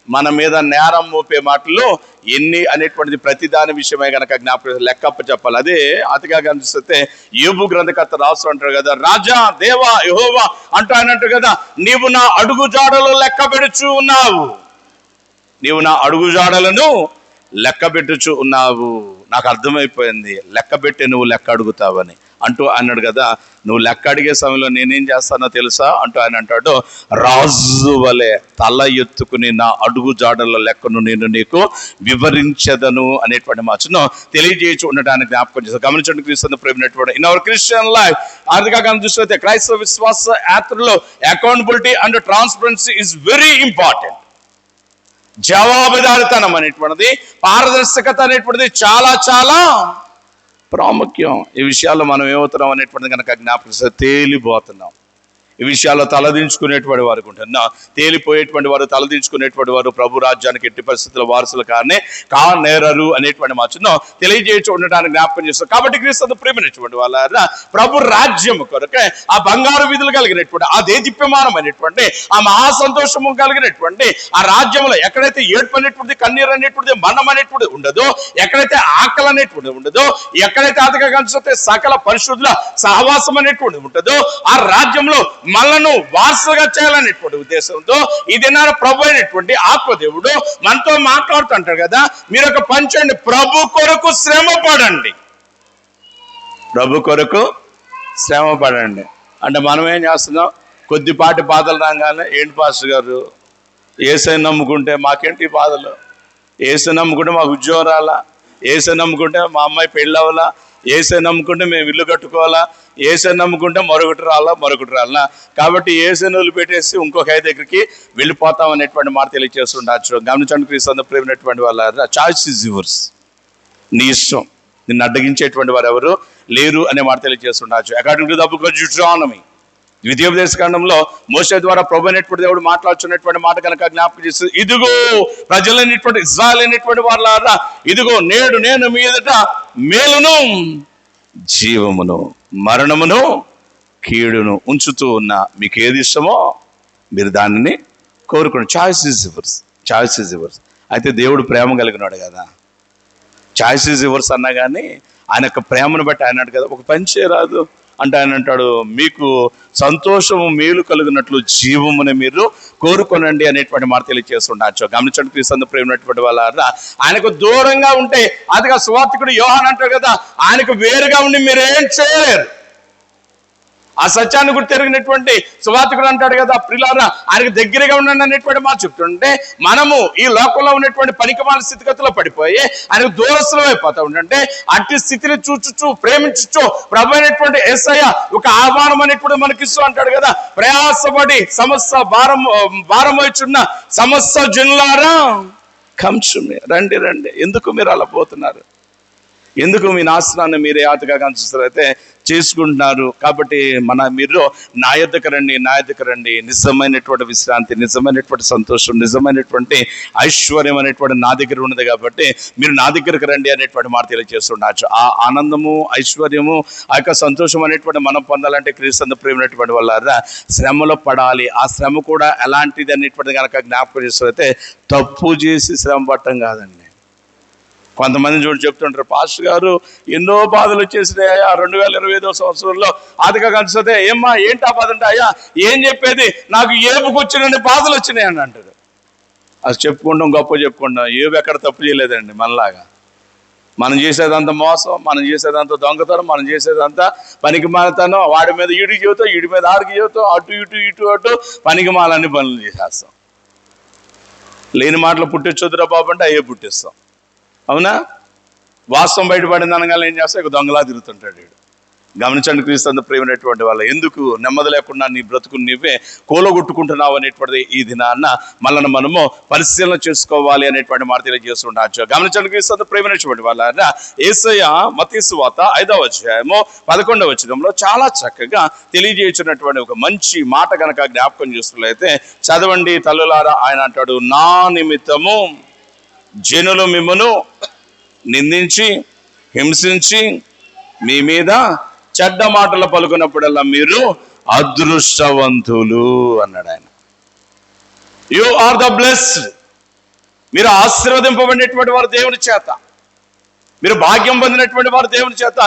మన మీద నేరం మోపే మాటలు ఎన్ని అనేటువంటిది ప్రతిదాని విషయమే కనుక జ్ఞాపకం లెక్కప్ప చెప్పాలి. అదే అతిగా కనిపిస్తే యోబు గ్రంథకర్త రాస్తూ అంటారు కదా, రాజా దేవా యెహోవా అంటూ అన్నట్టు కదా, నీవు నా అడుగు జాడలు లెక్క పెడుచు ఉన్నావు, నీవు నా అడుగు జాడలను లెక్క పెట్టుచు ఉన్నావు. నాకు అర్థమైపోయింది, లెక్క పెట్టి నువ్వు లెక్క అడుగుతావని అంటూ అన్నాడు కదా. నువ్వు లెక్క అడిగే సమయంలో నేనేం చేస్తానో తెలుసా అంటూ ఆయన అంటాడు, రాజు వలె తల ఎత్తుకుని నా అడుగు జాడల లెక్కను నేను నీకు వివరించదను అనేటువంటి మాటను తెలియజేయచ్చు ఉండటానికి జ్ఞాపకం చేస్తాను. గమనించండి క్రీస్తు ప్రేమైనటువంటి ఇన్ అవర్ క్రిస్టియన్ లైఫ్ ఆర్థిక చూస్తే క్రైస్తవ విశ్వాస యాత్రలో accountability and transparency is very important. జవాబుదారితనం అనేటువంటిది, పారదర్శకత అనేటువంటిది చాలా చాలా ప్రాముఖ్యం. ఈ విషయాల్లో మనం ఏమవుతున్నాం అనేటువంటిది కనుక జ్ఞాపకం తేలిపోతున్నాం. ఈ విషయాల్లో తలదించుకునేటువంటి వారికి ఉంటున్నాం, తేలిపోయేటువంటి వారు తలదించుకునేటువంటి వారు ప్రభు రాజ్యానికి ఎట్టి పరిస్థితుల వారసులు కానేరరు అనేటువంటి మాటను తెలియజేయచ్చు ఉండటానికి జ్ఞాపకం చేస్తాం. కాబట్టి క్రీస్తు ప్రేమినటువంటి వాళ్ళ ప్రభు రాజ్యం కొరకే ఆ బంగారు విధులు కలిగినటువంటి, ఆ దేదీప్యమానం అనేటువంటి, ఆ మహాసంతోషము కలిగినటువంటి ఆ రాజ్యంలో ఎక్కడైతే ఏడ్పు అనేటువంటిది, కన్నీరు అనేటువంటిది, మరణం అనేటువంటిది ఉండదో, ఎక్కడైతే ఆకలి అనేటువంటిది ఉండదో, ఎక్కడైతే అతిగా కనిపిస్తే సకల పరిశుద్ధుల సహవాసం అనేటువంటిది ఉంటుందో, ఆ రాజ్యంలో మనను వారసుగా చేయాలనేటువంటి ఉద్దేశంతో ఈ దినాన ప్రభు అయినటువంటి ఆత్మదేవుడు మనతో మాట్లాడుతుంటాడు కదా, మీరు ఒక పని చేయండి, ప్రభు కొరకు శ్రమ పడండి, ప్రభు కొరకు శ్రమ పడండి. అంటే మనం ఏం చేస్తున్నాం, కొద్దిపాటి బాధలు రాగానే ఏంటి పాస్టర్ గారు యేసయ్య నమ్ముకుంటే మాకేంటి బాధలు, యేసయ్య నమ్ముకుంటే మాకు ఉద్యోగం రాలా, యేసయ్య నమ్ముకుంటే మా అమ్మాయి పెళ్ళి అవ్వాలా, యేసయ్య నమ్ముకుంటే మేము ఇల్లు కట్టుకోవాలా, యేసయ్య నమ్ముకుంటే మరొకటి రాలా, కాబట్టి యేసయ్యను వదిలిపెట్టేసి ఇంకొక దగ్గరికి వెళ్ళిపోతాం అనేటువంటి మాట తెలియజేస్తుండొచ్చు. గమనించండి క్రీస్తు ప్రేమైనటువంటి వాళ్ళ చాయిస్ ఇస్ యువర్స్, నీ ఇష్టం, నిన్ను అడ్డగించేటువంటి వారు ఎవరు లేరు అనే మాట తెలియజేస్తుండొచ్చు. According to the book of Deuteronomy, ద్వితీయోపదేశ కాండంలో మోషే ద్వారా ప్రభు అనేటువంటి దేవుడు మాట్లాడుతున్నటువంటి మాట కనుక జ్ఞాపకం చేస్తుంది, ఇదిగో ప్రజలైనటువంటి ఇజ్రాయెల్ అయినటువంటి వాళ్ళారా, ఇదిగో నేడు నేను మీ ఎదుట మేలును జీవమును మరణమును కీడును ఉంచుతూ ఉన్నా, మీకు ఏది ఇష్టమో మీరు దానిని కోరుకోండి. Choice is yours. అయితే దేవుడు ప్రేమ కలిగినాడు కదా, చాయిస్ ఈజ్ యువర్స్ అన్నా కానీ ఆయన యొక్క ప్రేమను బట్టి ఆయన కదా, ఒక పని చేయరాదు అంటే ఆయన అంటాడు, మీకు సంతోషము మేలు కలిగినట్లు జీవముని మీరు కోరుకొనండి అనేటువంటి మాట తెలియజేస్తుండొచ్చు. గమనించండి క్రీస్తు ప్రేమైనటువంటి వాళ్ళ ఆయనకు దూరంగా ఉంటే, అదిగా సువార్తికుడు యోహాన్ అంటాడు కదా, ఆయనకు వేరుగా ఉండి మీరేం చేయలేరు. ఆ సత్యాన్ని గుర్తు తిరిగినటువంటి సువార్తికుడు అంటాడు కదా, ప్రియులారా ఆయనకు దగ్గరగా ఉండండి అనేటువంటి మాట చెప్తుంటే, మనము ఈ లోకంలో ఉన్నటువంటి పనికిమాల స్థితిగతిలో పడిపోయి ఆయనకు దూరస్తులం అయిపోతా ఉంటే, అట్టి స్థితిని చూచుచు ప్రేమించుచు ప్రభు అయినటువంటి యేసయ్య ఒక ఆహ్వానం అనేటువంటి మనకిస్తూ అంటాడు కదా, ప్రయాసపడి సమస్త భారం వచ్చున్న సమస్త జనులారా కంచుమే రండి. ఎందుకు మీరు అలా పోతున్నారు, ఎందుకు మీ నాశనాన్ని మీరే ఆటగా కనిపిస్తారైతే చేసుకుంటున్నారు? కాబట్టి మీరు నా యొద్దకు రండి, నిజమైనటువంటి విశ్రాంతి, నిజమైనటువంటి సంతోషం, నిజమైనటువంటి ఐశ్వర్యం అనేటువంటి నా దగ్గర ఉన్నది, కాబట్టి మీరు నా దగ్గరకు రండి అనేటువంటి మాట తెలియజేస్తుండొచ్చు. ఆ ఆనందము, ఐశ్వర్యము, ఆ యొక్క సంతోషం అనేటువంటి మనం పొందాలంటే క్రీస్తు ప్రేమైనటువంటి వాళ్ళ శ్రమలో పడాలి. ఆ శ్రమ కూడా ఎలాంటిది అనేటువంటి కనుక జ్ఞాపకం చేస్తే, తప్పు చేసి శ్రమ పడటం కాదండి. కొంతమంది చెప్తుంటారు, పాస్టర్ గారు ఎన్నో బాధలు వచ్చేసినాయా 2025వ సంవత్సరంలో అదిగా కలిసితే, ఏమ్మా ఏంటి ఆ బాధ అంటే, అయ్యా ఏం చెప్పేది, నాకు ఏపుకు వచ్చిన బాధలు వచ్చినాయి అని అంటాడు. అది చెప్పుకుంటాం, గొప్ప చెప్పుకుంటాం. ఏబు ఎక్కడ తప్పు చేయలేదండి మనలాగా. మనం చేసేదంతా మోసం, మనం చేసేదంతా దొంగతనం, మనం చేసేదంతా పనికి మాలతనం, వాడి మీద ఈడికి చెబుతాం, ఈడి మీద ఆడికి చెబుతాం, అటు పనికి మాలన్ని పనులు చేసేస్తాం. లేని మాటలు పుట్టించొద్దురా బాబు అంటే అయ్యే పుట్టిస్తాం. అవునా? వాస్తవం బయటపడింది అనగానే ఏం చేస్తా, ఇక దొంగలా తిరుగుతుంటాడు వీడు. గమనించండి క్రీస్తు ప్రేమైనటువంటి వాళ్ళ, ఎందుకు నెమ్మది లేకుండా నీ బ్రతుకు నీవే కూలగొట్టుకుంటున్నావు అనేటువంటిది ఈ దినాన్న మనల్ని మనము పరిశీలన చేసుకోవాలి అనేటువంటి మాట తెలియజేస్తుండొచ్చు. గమనించండి క్రీస్తు ప్రేమైనటువంటి వాళ్ళ, యేసయ్య మత్తయి సువార్త 5వ అధ్యాయము 11వ వచనంలో చాలా చక్కగా తెలియజేసినటువంటి ఒక మంచి మాట కనుక జ్ఞాపకం చేస్తున్నట్లయితే చదవండి తల్లులారా. ఆయన అంటాడు, నా నిమిత్తము జనులు మిమ్మను నిందించి హింసించి మీ మీద చెడ్డ మాటలు పలుకున్నప్పుడల్లా మీరు అదృష్టవంతులు అన్నాడు ఆయన. You are the blessed. మీరు ఆశీర్వదింపబడినటువంటి వారు దేవుని చేత, మీరు భాగ్యం పొందినటువంటి వారు దేవుని చేత.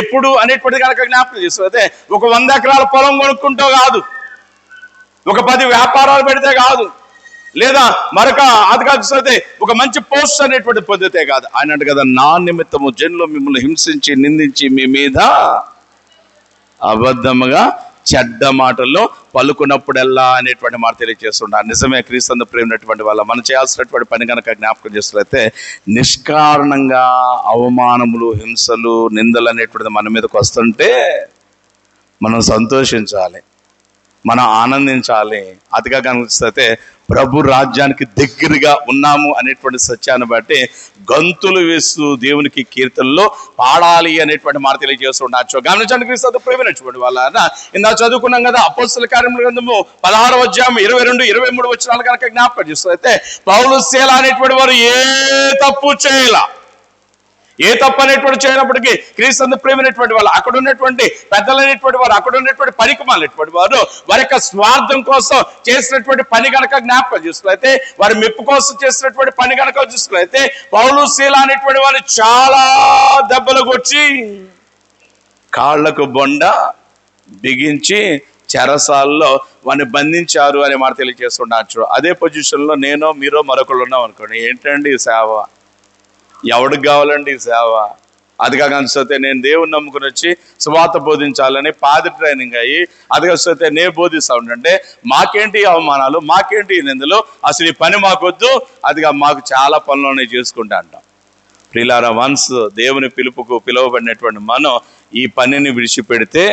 ఎప్పుడు అనేటువంటి కనుక జ్ఞాపకం చేస్తే ఒక 100 ఎకరాల పొలం కొనుక్కుంటూ కాదు, ఒక 10 వ్యాపారాలు పెడితే కాదు, లేదా మరొక అధికారిస్తే ఒక మంచి పోస్ట్ అనేటువంటి పొందితే కాదు. ఆయన అంటే కదా, నా నిమిత్తము జనులు మిమ్మల్ని హింసించి నిందించి మీ మీద అబద్ధముగా చెడ్డ మాటల్లో పలుకున్నప్పుడల్లా అనేటువంటి మాట తెలియజేస్తున్నారు. నిజమే క్రీస్తు ప్రేమైనటువంటి వాళ్ళ, మనం చేయాల్సినటువంటి పని కనుక జ్ఞాపకం చేస్తున్నట్లయితే నిష్కారణంగా అవమానములు, హింసలు, నిందలు అనేటువంటిది మన మీదకి వస్తుంటే మనం సంతోషించాలి, మనం ఆనందించాలి. అదిగా కనిపిస్తే ప్రభు రాజ్యానికి దగ్గరగా ఉన్నాము అనేటువంటి సత్యాన్ని బట్టి గంతులు వేస్తూ దేవునికి కీర్తనలో పాడాలి అనేటువంటి మాట తెలియజేస్తుండొచ్చు. గమనించండి క్రీస్తు ప్రేమైనటువంటి వాళ్ళ, ఇందా చదువుకున్నాం కదా అపోస్తల కార్యముల గ్రంథము 16వ అధ్యాయం 22, 23 వచనాలు కనుక జ్ఞాపకం చేస్తే పౌలు శీల అనేటువంటి వారు ఏ తప్పు చేయాల, ఏ తప్పు అనేటువంటి చేయనప్పటికీ క్రీస్తు ప్రేమైనటువంటి వాళ్ళు, అక్కడ ఉన్నటువంటి పెద్దలైనటువంటి వారు, అక్కడ ఉన్నటువంటి పనికిమాలినటువంటి వారు వారి యొక్క స్వార్థం కోసం చేసినటువంటి పని కనుక జ్ఞాపకం చూసుకున్నైతే, వారి మెప్పు కోసం చేసినటువంటి పని కనుక చూసుకున్నైతే పౌలు శీల అనేటువంటి వారు చాలా దెబ్బలు కొట్టి కాళ్లకు బొండ బిగించి చెరసాల్లో వారిని బంధించారు అనే మాట తెలియజేస్తుండొచ్చు. అదే పొజిషన్లో నేనో మీరో మరొకరు ఉన్నాం అనుకోండి, ఏంటండి ఈ సేవ, ఎవడికి కావాలండి ఈ సేవ? అదిగా కనిపిస్తే నేను దేవుని నమ్ముకుని వచ్చి సువార్త బోధించాలని పాది ట్రైనింగ్ అయ్యి అదిగా వస్తే నేను బోధిస్తా ఉంటే మాకేంటి అవమానాలు, మాకేంటి నిందలు, అసలు ఈ పని మాకొద్దు, అదిగా మాకు చాలా పనులు చేసుకుంటా అంటాం. ప్రియులారా, వన్స్ దేవుని పిలుపుకు పిలువబడినటువంటి మనం ఈ పనిని విడిచిపెడితే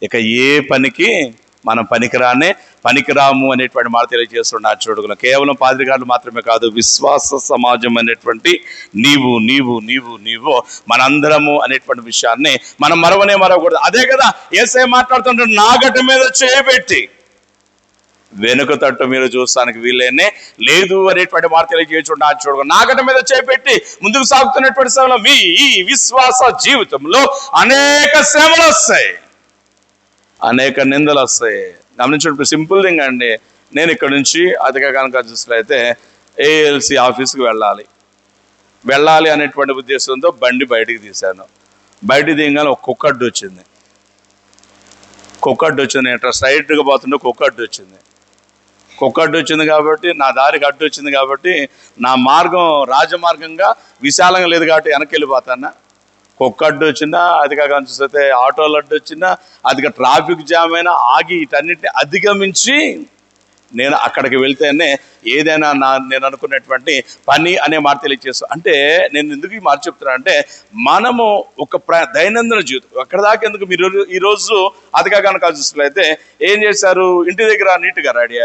ఇక ఏ పనికి మనం పనికిరాము అనేటువంటి మాట తెలియజేస్తున్నారు. చూడగలం కేవలం పాద్రిగారులు మాత్రమే కాదు, విశ్వాస సమాజం అనేటువంటి నీవు నీవు నీవు నీవు మనందరము అనేటువంటి విషయాన్ని మనం మరవకూడదు. అదే కదా యేసయ్య మాట్లాడుతుంటాడు, నా గట్టు మీద చేయబెట్టి వెనుక తట్టు మీరు చూస్తానికి వీళ్ళనే లేదు అనేటువంటి మాట తెలియజేస్తున్నారు. చూడగలం నా గట్టు మీద చేయబెట్టి ముందుకు సాగుతున్నటువంటి సమయంలో మీ ఈ విశ్వాస జీవితంలో అనేక శ్రమలు వస్తాయి, అనేక నిందలు వస్తాయి. గమనించండి, సింపుల్ థింగ్ అండి. నేను ఇక్కడ నుంచి అదిగా కనుక చూసినట్లయితే ఏఎల్సి ఆఫీస్కి వెళ్ళాలి అనేటువంటి ఉద్దేశంతో బండి బయటికి తీశాను. బయటికి దిగానే ఒక కుక్కడ్డు వచ్చింది. ఇట్లా స్ట్రైట్గా పోతుంటే కుక్కడ్డు వచ్చింది కాబట్టి నా దారికి అడ్డు వచ్చింది కాబట్టి నా మార్గం రాజమార్గంగా విశాలంగా లేదు కాబట్టి వెనక్కి వెళ్ళిపోతాను. కుక్క అడ్డు వచ్చిందా, అదిగా కనిపిస్తే ఆటోలు అడ్డు వచ్చిందా, అదిగా ట్రాఫిక్ జామ్ అయినా ఆగి వీటన్నిటిని అధిగమించి నేను అక్కడికి వెళ్తేనే ఏదైనా నేను అనుకున్నటువంటి పని అనే మాట తెలియజేస్తాను. అంటే నేను ఎందుకు ఈ మాట చెప్తున్నా అంటే మనము ఒక దైనందిన జీవితం అక్కడ దాకా ఎందుకు మీరు ఈరోజు అదిగా కనుక చూసినట్లయితే ఏం చేశారు, ఇంటి దగ్గర నీట్గా రెడీ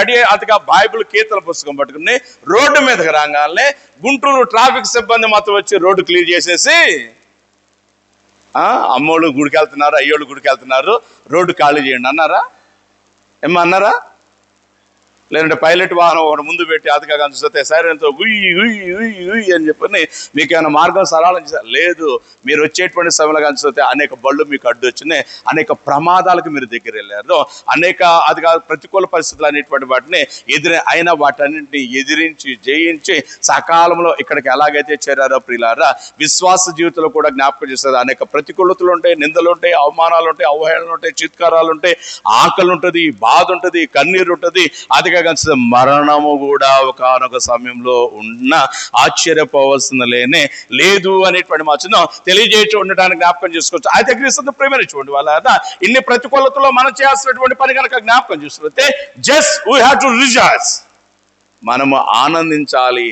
అయ్యి అదిగా బైబిల్ కీర్తన పుస్తకం పట్టుకుని రోడ్డు మీదకి రాగానే గుంటూరు ట్రాఫిక్ సిబ్బంది మాత్రం వచ్చి రోడ్డు క్లియర్ చేసేసి అమ్మోళ్ళు గుడికి వెళ్తున్నారు, అయ్యోళ్ళు గుడికి వెళ్తున్నారు, రోడ్డు ఖాళీ చేయండి అన్నారా? అన్నారా? లేదంటే పైలట్ వాహనం ఒకటి ముందు పెట్టి అదిగా కనిపిస్తే సైరన్తో ఉయ్యి ఉయ్యి ఉయ్యి ఉయ్యి అని చెప్పని మీకు ఏమైనా మార్గం సరళం చేశారు? లేదు. మీరు వచ్చేటువంటి సమయంలో కనిపిస్తే అనేక బళ్ళు మీకు అడ్డు వచ్చినాయి, అనేక ప్రమాదాలకు మీరు దగ్గర వెళ్ళారు, అనేక అదిగా ప్రతికూల పరిస్థితులు అనేటువంటి వాటిని అయినా వాటన్నింటినీ ఎదిరించి జయించి సకాలంలో ఇక్కడికి ఎలాగైతే చేరారో ప్రియులారా, విశ్వాస జీవితంలో కూడా జ్ఞాపకం చేస్తారు. అనేక ప్రతికూలతలు ఉంటాయి, నిందలు ఉంటాయి, అవమానాలు ఉంటాయి, అవహేళనలు ఉంటాయి, చిత్కారాలు ఉంటాయి, ఆకలి ఉంటుంది, బాధ ఉంటుంది, కన్నీరు ఉంటుంది, అదిగా మరణము కూడా ఒకనొక సమయంలో ఉన్న ఆశ్చర్యపోవాల్సిన లేదు అనేటువంటి మాత్రం తెలియజేసి ఉండడానికి జ్ఞాపకం చేసుకోవచ్చు. అయితే క్రీస్తు ప్రేమని చూడండి వాళ్ళ ఇన్ని ప్రతికూలతలో మనం చేయాల్సినటువంటి పని కనుక జ్ఞాపకం చూస్తుంటే just we have to rejoice. మనము ఆనందించాలి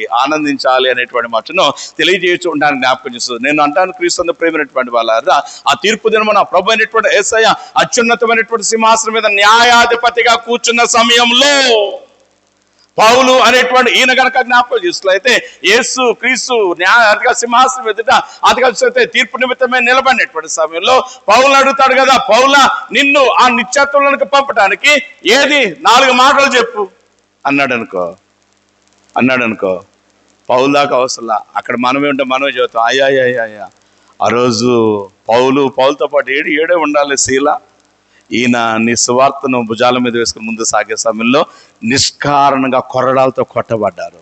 అనేటువంటి మాటను తెలియజేయచ్చు ఉండడానికి జ్ఞాపకం చేస్తుంది. నేను అంటాను, క్రీస్తు ప్రేమైనటువంటి వాళ్ళారా, ఆ తీర్పు దినమున ప్రభు అయినటువంటి యేసయ్య అత్యున్నతమైనటువంటి సింహాసనం మీద న్యాయాధిపతిగా కూర్చున్న సమయంలో పౌలు అనేటువంటి ఈయన కనుక జ్ఞాపకం చేసినట్లయితే యేసు క్రీస్తు న్యాయ సింహాసనం ఎదుట అధికారిస్తే తీర్పు నిమిత్తమే నిలబడినటువంటి సమయంలో పౌలు అడుగుతాడు కదా, పౌలా నిన్ను ఆ నిత్యత్వంలోకి పంపడానికి ఏది 4 మాటలు చెప్పు అన్నాడు అనుకో పౌలు దాకా అవసరంలా. అక్కడ మనమే ఉంటే మనమే చెబుతాం, అయ్యా ఆ రోజు పౌలుతో పాటు ఏడే ఉండాలి శీల, ఈయన నీ సువార్తను భుజాల మీద వేసుకుని ముందు సాగే సమయంలో నిష్కారణంగా కొరడాలతో కొట్టబడ్డారు,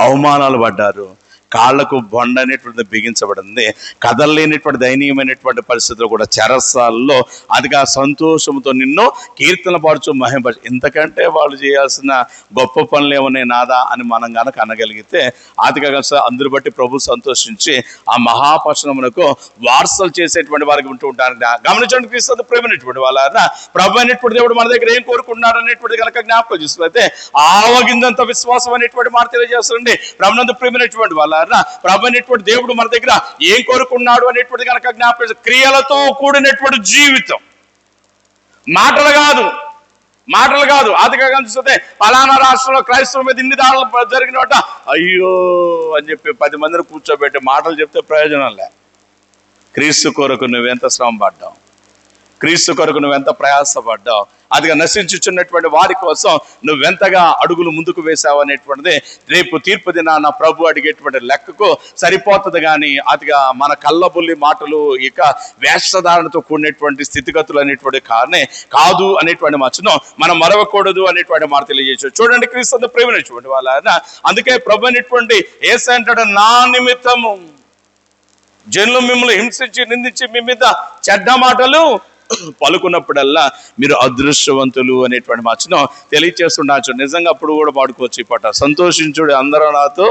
అవమానాలు పడ్డారు, కాళ్లకు బొండ అనేటువంటిది బిగించబడింది, కదలలేనటువంటి దయనీయమైనటువంటి పరిస్థితులు కూడా చెరసాలలో అదిగా సంతోషంతో నిన్ను కీర్తన పరచు మహింపరచు. ఇంతకంటే వాళ్ళు చేయాల్సిన గొప్ప పనులు ఏమన్నా నాదా అని మనం కనుక అనగలిగితే అదిగా అందరు బట్టి ప్రభు సంతోషించి ఆ మహాపశనమునకు వారసులు చేసేటువంటి వారికి ఉంటూ ఉంటారు. గమనించండి, క్రీస్తు ప్రేమైనటువంటి వాళ్ళ ప్రభు అనేటువంటి దేవుడు మన దగ్గర ఏం కోరుకుంటున్నారు అనేటువంటి కనుక జ్ఞాపకం చూసుకుంటే ఆవగిందంత విశ్వాసం అనేటువంటి మాట తెలియజేస్తుంది. ప్రభునందు ప్రేమైనటువంటి వాళ్ళ ప్రభు అనేటువంటి దేవుడు మన దగ్గర ఏం కోరుకున్నాడు అనేటువంటి కనుక జ్ఞాపకం, క్రియలతో కూడినటువంటి జీవితం, మాటలు కాదు. అదిగా చూస్తే ఫలానా రాష్ట్రంలో క్రైస్తవం మీద ఇన్ని దాడులు జరిగినట్ట అయ్యో అని చెప్పి 10 మందిని కూర్చోబెట్టి మాటలు చెప్తే ప్రయోజనం లే. క్రీస్తు కొరకు నువ్వెంత శ్రమ పడ్డావు, క్రీస్తు కొరకు నువ్వెంత ప్రయాసపడ్డావు, అదిగా నశించుచున్నటువంటి వారి కోసం నువ్వెంతగా అడుగులు ముందుకు వేసావు అనేటువంటిది రేపు తీర్పు దినాన ప్రభు అడిగేటువంటి లెక్కకు సరిపోతుంది. కానీ అదిగా మన కళ్ళబుల్లి మాటలు ఇక వేషధారణతో కూడినటువంటి స్థితిగతులు అనేటువంటి కాదు అనేటువంటి మచ్చను మనం మరవకూడదు అనేటువంటి మాట తెలియజేయచ్చు. చూడండి, క్రీస్తు ప్రేమైనటువంటి వాళ్ళ అందుకే ప్రభు అనేటువంటి యేసయ్య అంటాడు, నా నిమిత్తము జనులు మిమ్మల్ని హింసించి నిందించి మీ మీద చెడ్డ మాటలు పలుకున్నప్పుడల్లా మీరు అదృష్టవంతులు అనేటువంటి మాటను తెలియచేస్తుండొచ్చు. నిజంగా అప్పుడు కూడా పాడుకోవచ్చు ఈ పాట, సంతోషించుడు అందరూ నాతో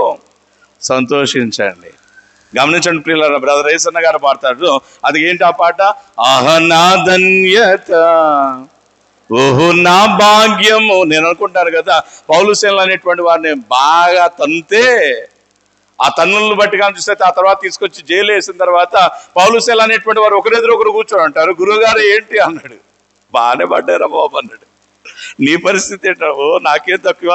సంతోషించండి. గమనించండి ప్రియులారా, బ్రదర్ యేసన్న గారు పాడతాడు, అది ఏంటి ఆ పాట, నా ధన్యత ఓహో నా భాగ్యము. నేను అనుకుంటాను కదా, పౌలుసేనలు అనేటువంటి వారిని బాగా తంతే ఆ తన్నులను బట్టి కానీ చూస్తే ఆ తర్వాత తీసుకొచ్చి జైలు వేసిన తర్వాత పౌలుసేనలు అనేటువంటి వారు ఒకరెదురు ఒకరు కూర్చొని అంటారు, గురువుగారు ఏంటి అన్నాడు, బాగానే పడ్డారా బాబు అన్నాడు. నీ పరిస్థితి ఏంటో, నాకేం తక్కువ,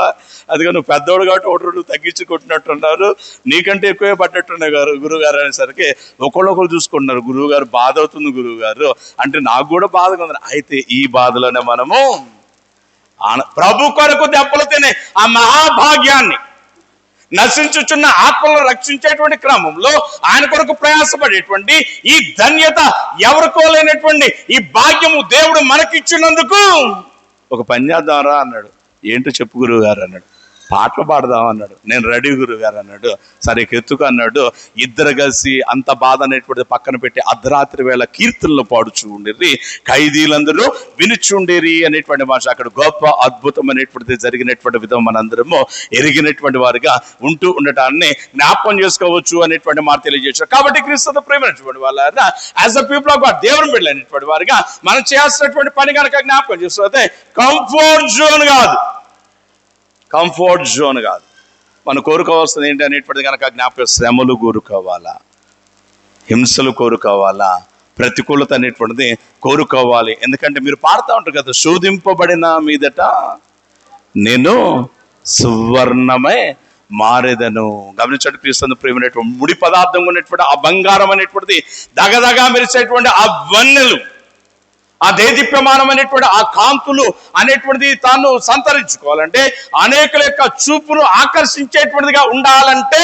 అదిగా నువ్వు పెద్దోడు కాబట్టి ఒకటి తగ్గించుకుంటున్నట్టున్నారు, నీకంటే ఎక్కువే పడ్డట్టున్నాయి గురువుగారు అనేసరికి ఒకళ్ళొకరు చూసుకుంటున్నారు. గురువుగారు బాధ అవుతుంది గురువుగారు అంటే నాకు కూడా బాధగా ఉంది. అయితే ఈ బాధలోనే మనము ప్రభు కొరకు దెబ్బలు తినే ఆ మహాభాగ్యాన్ని, నశించుచున్న ఆత్మలను రక్షించేటువంటి క్రమంలో ఆయన కొరకు ప్రయాసపడేటువంటి ఈ ధన్యత ఎవరికో లేనటువంటి ఈ భాగ్యము దేవుడు మనకిచ్చినందుకు ఒక పని చేద్దాంరా అన్నాడు. ఏంటో చెప్పు గురువు గారు అన్నాడు. పాటలు పాడదాం అన్నాడు. నేను రెడీ గురువు గారు అన్నాడు. సరే ఎత్తుకు అన్నాడు. ఇద్దరు కలిసి అంత బాధ అనేటువంటిది పక్కన పెట్టి అర్ధరాత్రి వేళ కీర్తనలు పాడుచు ఉండేది, ఖైదీలందరూ వినుచుండేరి అనేటువంటి భాష. అక్కడ గొప్ప అద్భుతం అనేటువంటిది జరిగినటువంటి విధం మనందరము ఎరిగినటువంటి వారిగా ఉంటూ ఉండటాన్ని జ్ఞాపకం చేసుకోవచ్చు అనేటువంటి మాట తెలియజేశారు. కాబట్టి క్రీస్తు ప్రేమైనటువంటి వాళ్ళ as a people of God, దేవుని బిడ్డలైనటువంటి వారిగా మనం చేయాల్సినటువంటి పని కనుక జ్ఞాపకం చేస్తే కంఫర్ట్ జోన్ కాదు, మనం కోరుకోవాల్సింది ఏంటి అనేటువంటిది కనుక జ్ఞాపకం, శ్రమలు కోరుకోవాలా, హింసలు కోరుకోవాలా, ప్రతికూలత అనేటువంటిది కోరుకోవాలి. ఎందుకంటే మీరు పాడుతూ ఉంటారు కదా, శోధింపబడిన మీదట నేను సువర్ణమే మారేదను. గమనించండి, క్రీస్తు ప్రేమైనటువంటి ముడి పదార్థం ఉన్నటువంటి ఆ బంగారం అనేటువంటిది దగదగా మెరిసేటువంటి ఆ వన్నెలు, ఆ దేదీప్యమానం అనేటువంటి ఆ కాంతులు అనేటువంటిది తాను సంతరించుకోవాలంటే, అనేకుల యొక్క చూపును ఆకర్షించేటువంటిదిగా ఉండాలంటే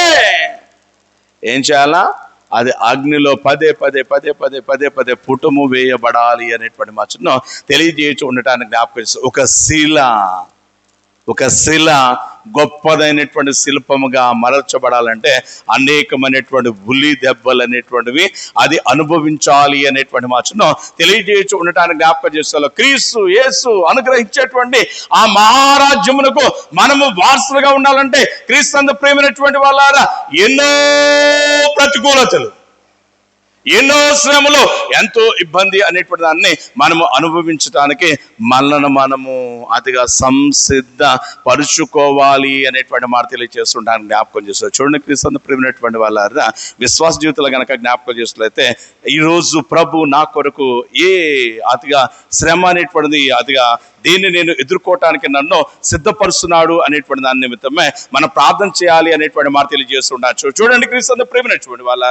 ఏం చేయాలా? అది అగ్నిలో పదే పదే పుటము వేయబడాలి అనేటువంటి మచ్చను తెలియజేయచ్చు ఉండటానికి జ్ఞాపకం. ఒక శిల గొప్పదైనటువంటి శిల్పముగా మరల్చబడాలంటే అనేకమైనటువంటి ఉలి దెబ్బలు అనేటువంటివి అది అనుభవించాలి అనేటువంటి మాటను తెలియజేయచ్చు ఉండటానికి జ్ఞాపకం చేస్తారు. క్రీస్తు యేసు అనుగ్రహించేటువంటి ఆ మహారాజ్యమునకు మనము వారసులుగా ఉండాలంటే క్రీస్తు ప్రేమైనటువంటి వాళ్ళారా ఎన్నో ప్రతికూలతలు, ఎన్నో శ్రమలు, ఎంతో ఇబ్బంది అనేటువంటి దాన్ని మనము అనుభవించడానికి మనము అతిగా సంసిద్ధ పరుచుకోవాలి అనేటువంటి మాట తెలియజేస్తుంటాను, జ్ఞాపకం చేస్తారు. చూడండి, క్రీస్తు ప్రేమైనటువంటి వాళ్ళ విశ్వాస జీవితంలో కనుక జ్ఞాపకం చేసినట్లయితే, ఈరోజు ప్రభు నా కొరకు అతిగా శ్రమ అనేటువంటిది అతిగా దీన్ని నేను ఎదుర్కోవటానికి నన్ను సిద్ధపరుస్తున్నాడు అనేటువంటి దాని నిమిత్తమే మనం ప్రార్థన చేయాలి అనేటువంటి మాట తెలియజేస్తుండొచ్చు. చూడండి, క్రీస్తు ప్రేమైనటువంటి వాళ్ళ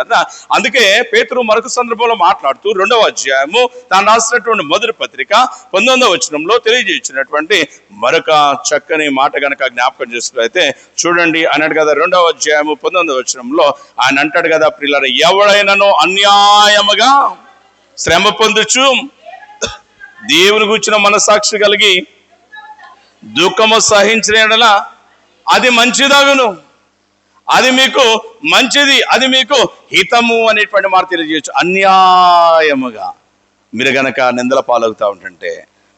అందుకే పేతురు మరొక సందర్భంలో మాట్లాడుతూ 2వ అధ్యాయము తాను రాసినటువంటి మొదటి పత్రిక 19వ వచనంలో తెలియజేసినటువంటి మరొక చక్కని మాట కనుక జ్ఞాపకం చేసుకున్నట్లయితే చూడండి, అన్నాడు కదా 2వ అధ్యాయము 19వ వచనంలో ఆయన అంటాడు కదా, ప్రియులారా, ఎవడైనాను అన్యాయముగా శ్రమ పొందుచు దేవుని గురించిన మనసాక్షి కలిగి దుఃఖము సహించిన యెడల అది మంచిదగును, అది మీకు మంచిది, అది మీకు హితము అనేటువంటి మాట తెలియజేయచ్చు. అన్యాయముగా మీరు గనక నిందల పాలవుతా ఉంటుంటే,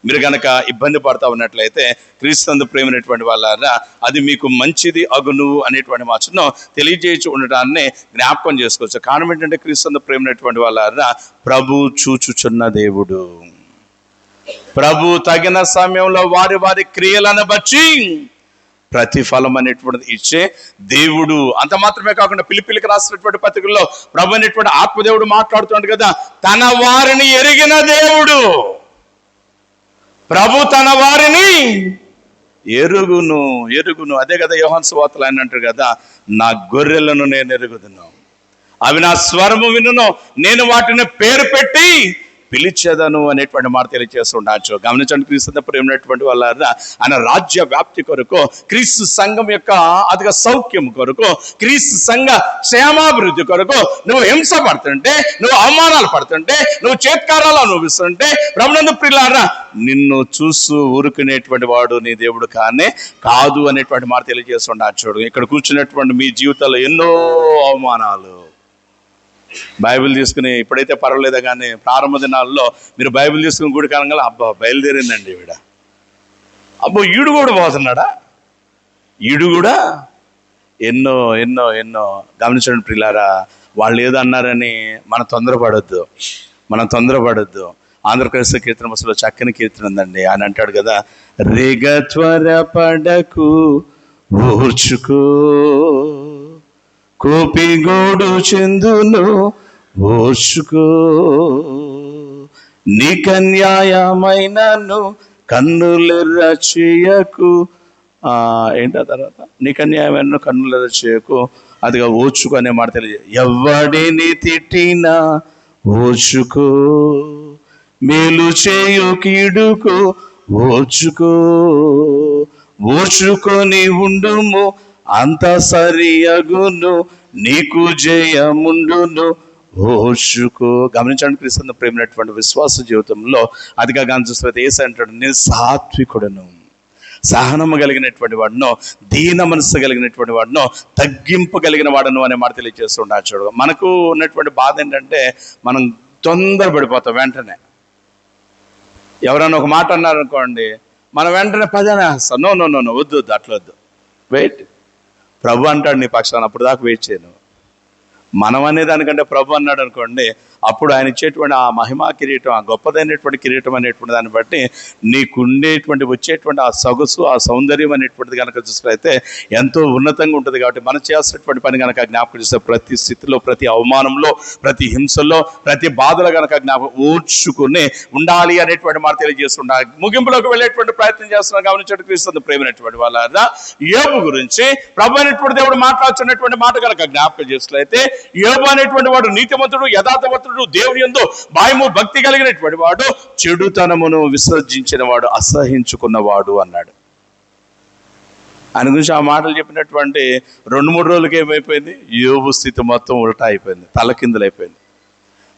మీరు గనక ఇబ్బంది పడతా ఉన్నట్లయితే, క్రీస్తు ప్రేమైనటువంటి వాళ్ళ అది మీకు మంచిది అగును అనేటువంటి మాటను తెలియజేయచ్చు ఉండటాన్ని జ్ఞాపకం చేసుకోవచ్చు. కారణం ఏంటంటే, క్రీస్తు ప్రేమైనటువంటి వాళ్ళ ప్రభు చూచుచున్న దేవుడు, ప్రభు తగిన సమయంలో వారి వారి క్రియలను బట్టి ప్రతిఫలం అనేటువంటిది ఇచ్చే దేవుడు. అంత మాత్రమే కాకుండా పిలిపిలికి రాసినటువంటి పత్రికల్లో ప్రభు అనేటువంటి ఆత్మదేవుడు మాట్లాడుతున్నాడు కదా, తన వారిని ఎరిగిన దేవుడు. ప్రభు తన వారిని ఎరుగును. అదే కదా యోహాను సువార్తలో ఆయన అంటారు కదా, నా గొర్రెలను నేను ఎరుగుదును, అవి నా స్వరము వినును, నేను వాటిని పేరు పెట్టి పిలిచేదను అనేటువంటి మాట తెలియజేస్తుండొచ్చు. గమనించండి, క్రీస్తు ప్రేమైనటువంటి వాళ్ళ ఆయన రాజ్య వ్యాప్తి కొరకు, క్రీస్తు సంఘం యొక్క అధిక సౌఖ్యం కొరకు, క్రీస్తు సంఘ క్షేమాభివృద్ధి కొరకు నువ్వు హింస పడుతుంటే, నువ్వు అవమానాలు పడుతుంటే, నువ్వు చేత్కారాలు అనుభవిస్తుంటే, ప్రభునందు ప్రియులారా, నిన్ను చూస్తూ ఊరుకునేటువంటి వాడు నీ దేవుడు కాదు అనేటువంటి మాట తెలియజేస్తుండొచ్చు. ఇక్కడ కూర్చున్నటువంటి మీ జీవితంలో ఎన్నో అవమానాలు, బైబిల్ తీసుకుని ఇప్పుడైతే పర్వాలేదా, కానీ ప్రారంభ దినాల్లో మీరు బైబిల్ తీసుకుని గుడి కాలంగా అబ్బా బయలుదేరిందండి ఈవిడ, అబ్బో ఈడు కూడా పోతున్నాడా, ఈడు కూడా ఎన్నో ఎన్నో ఎన్నో. గమనించండి ప్రియులారా, వాళ్ళు ఏదో అన్నారని మనం తొందరపడొద్దు. ఆంధ్రప్రదేశ్ కీర్తన బస్సులో చక్కని కీర్తన ఉందండి. ఆయన అంటాడు కదా, రేగ త్వరపడకు ఓర్చుకో, కోపిగోడు చెందును ఓర్చుకో, నీకన్యాయమైనను కన్నులెర్ర చేయకు. ఏంటా తర్వాత, నీకన్యాయమైన కన్నులెర్ర చేయకు, అదిగా ఓర్చుకో అనే మాట తెలియదు. ఎవడిని తిట్టినా ఓర్చుకో, మేలు చేయు కీడుకు ఓర్చుకొని ఉండుము, అంత సరియగును, నీకు జయముండును ఓర్చుకో. గమనించండి, క్రీస్తు ప్రేమైనటువంటి విశ్వాస జీవితంలో అదిగా గమనిస్తే ఏసు అంటాడు, నేను సాత్వికుడను, సహనము కలిగినటువంటి వాడును, దీన మనస్సు కలిగినటువంటి వాడును, తగ్గింపు కలిగిన వాడును అనే మాట తెలియజేస్తుండొచ్చు. చూడు, మనకు ఉన్నటువంటి బాధ ఏంటంటే, మనం తొందరపడిపోతాం. వెంటనే ఎవరైనా ఒక మాట అన్నారనుకోండి, మనం వెంటనే పదానే వేస్తాం. నో వద్దు, అట్లా వద్దు, వెయిట్. ప్రభు అంటాడు నీ పక్షాన, అప్పుడు దాకా వెయిట్ చేయను. మనం అనే దానికంటే ప్రభు అన్నాడు అనుకోండి, అప్పుడు ఆయన ఇచ్చేటువంటి ఆ మహిమా కిరీటం, ఆ గొప్పదైనటువంటి కిరీటం అనేటువంటి దాన్ని బట్టి నీకుండేటువంటి వచ్చేటువంటి ఆ సొగసు, ఆ సౌందర్యం అనేటువంటిది కనుక చూసినట్లయితే ఎంతో ఉన్నతంగా ఉంటుంది. కాబట్టి మనం చేసేటువంటి పని కనుక జ్ఞాపకం చేస్తే, ప్రతి స్థితిలో, ప్రతి అవమానంలో, ప్రతి హింసల్లో, ప్రతి బాధలో కనుక ఓర్చుకుని ఉండాలి అనేటువంటి మాట తెలియజేస్తుండాలి. ముగింపులోకి వెళ్ళేటువంటి ప్రయత్నం చేస్తున్నాం. గమనించడం క్రీస్తు ప్రేమైనటువంటి వాళ్ళ యోబు గురించి ప్రభు అనేటువంటి దేవుడు మాట్లాడుతున్నటువంటి మాట కనుక జ్ఞాపకం చేసినట్లయితే, యోబు అనేటువంటి వాడు నీతిమంతుడు, యథార్థవంతుడు, దేవుని యందు భయము భక్తి కలిగినటువంటి వాడు, చెడుతనమును విసర్జించిన వాడు, అసహించుకున్నవాడు అన్నాడు. ఆయన గురించి ఆ మాటలు చెప్పినటువంటి 2-3 రోజులకి ఏమైపోయింది, యోబు స్థితి మొత్తం ఉల్టా అయిపోయింది, తలకిందులైపోయింది.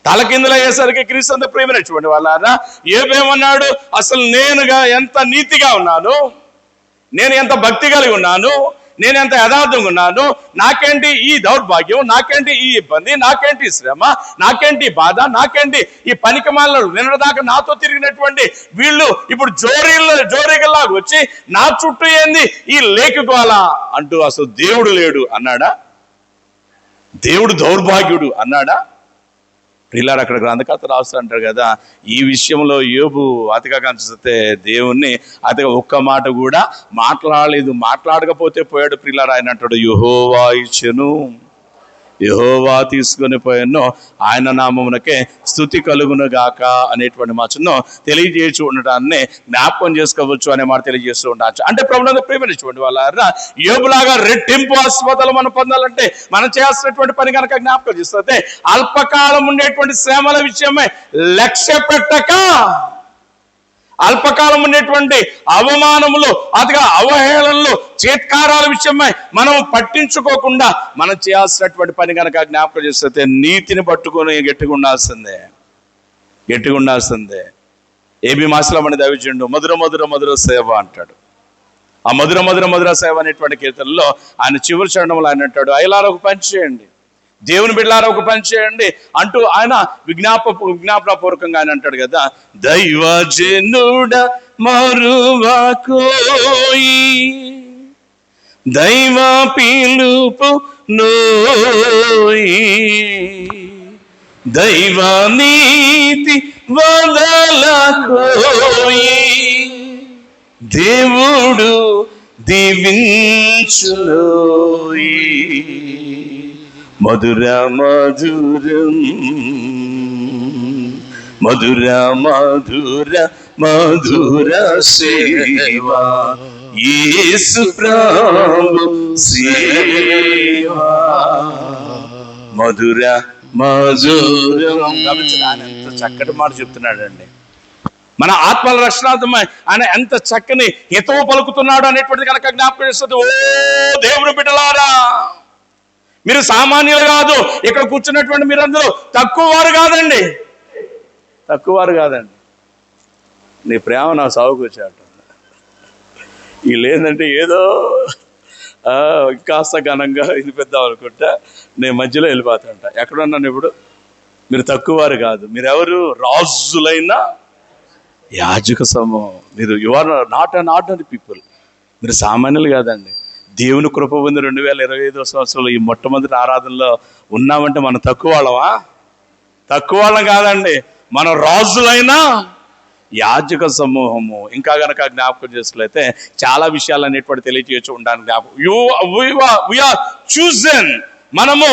తలకిందులయ్యేసరికి క్రీస్తు ప్రేమైనటువంటి వాళ్ళ యోబు ఏమన్నాడు, అసలు నేనుగా ఎంత నీతిగా ఉన్నాను, నేను ఎంత భక్తి కలిగి ఉన్నాను, నేను ఎంత యథార్థంగా ఉన్నాను, నాకేంటి ఈ దౌర్భాగ్యం, నాకేంటి ఈ ఇబ్బంది, నాకేంటి శ్రమ, నాకేంటి బాధ, నాకేంటి ఈ పనికిమాలిన నిన్నదాకా నాతో తిరిగినటువంటి వీళ్ళు ఇప్పుడు జోరీగల్లాగా వచ్చి నా చుట్టూ ఏంది ఈ లేఖగోళ అంటూ, అసలు దేవుడు లేడు అన్నాడా, దేవుడు దౌర్భాగ్యుడు అన్నాడా? ప్రియులారా, అక్కడ గ్రంథకర్త రాస్తూ అంటారు కదా, ఈ విషయంలో యోబు అతిగా కనిపిస్తే దేవుణ్ణి అతిగా ఒక్క మాట కూడా మాట్లాడకపోతే పోయాడు. ప్రియులారా, ఆయన అంటాడు యెహోవా ఇచ్చెను, యెహోవా తీసుకొని పోయాను, ఆయన నామమునకే స్తుతి కలుగును గాక అనేటువంటి మాటను తెలియజేసి ఉండటాన్ని జ్ఞాపకం చేసుకోవచ్చు అనే మాట తెలియజేస్తూ ఉండవచ్చు. అంటే ప్రభువునందు ప్రేమించినటువంటి వాళ్ళ యోబులాగా రెట్టింపు ఆశీర్వాదాలు మనం పొందాలంటే మనం చేయాల్సినటువంటి పని కనుక జ్ఞాపకం చేస్తే అల్పకాలం ఉండేటువంటి శ్రమల విషయమే లక్ష్య పెట్టక, అల్పకాలం ఉండేటువంటి అవమానములు, అదిగా అవహేళనలు, చేత్కారాల విషయమై మనం పట్టించుకోకుండా మనం చేయాల్సినటువంటి పని కనుక జ్ఞాపకం చేస్తే నీతిని పట్టుకొని గట్టిగా ఉండాల్సిందే. ఏబి మాసలమని దైవజనుడు మధుర సేవ అంటాడు. ఆ మధుర సేవ అనేటువంటి కీర్తనలో ఆయన చివరి చరణంలో ఆయన అంటాడు, అయలారా ఒక పని చేయండి, దేవుని బిడ్డలారా ఒక పని చేయండి అంటూ ఆయన విజ్ఞాపనపూర్వకంగా ఆయన అంటాడు కదా, దైవజనుడ మరువకోయి దైవ పిలుపు నోయి, దైవ నీతి వదలకోయి, దేవుడు దీవించులోయి, మధుర సేవా యేసు ప్రభు సేవా ఎంత చక్కటి మాట చెప్తున్నాడండి. మన ఆత్మల రక్షణార్థమై ఆయన ఎంత చక్కని హితవు పలుకుతున్నాడు అనేటువంటిది కనుక జ్ఞాపకం చేస్తుంది. ఓ దేవుని బిడ్డలారా, మీరు సామాన్యులు కాదు, ఇక్కడ కూర్చున్నటువంటి మీరందరూ తక్కువ వారు కాదండి. నీ ప్రేమ నా సాగుకు వచ్చాట. వీళ్ళు ఏంటంటే ఏదో కాస్త ఘనంగా వినిపిద్దాం అనుకుంటా నేను మధ్యలో వెళ్ళిపోతాంట. ఎక్కడున్నాను ఇప్పుడు? మీరు తక్కువ వారు కాదు, మీరెవరు? రాజులైన యాజక సమూహం. మీరు you are not an ordinary people. మీరు సామాన్యులు కాదండి. దేవుని కృప పొంది 2025 సంవత్సరంలో ఈ మొట్టమొదటి ఆరాధనలో ఉన్నామంటే మనం తక్కువ వాళ్ళం కాదండి. మనం రాజులైన యాజక సమూహము. ఇంకా గనక జ్ఞాపకం చేసినట్లయితే చాలా విషయాలు అనేటువంటి తెలియచేయచ్చు ఉండడానికి జ్ఞాపకం. we are chosen. మనము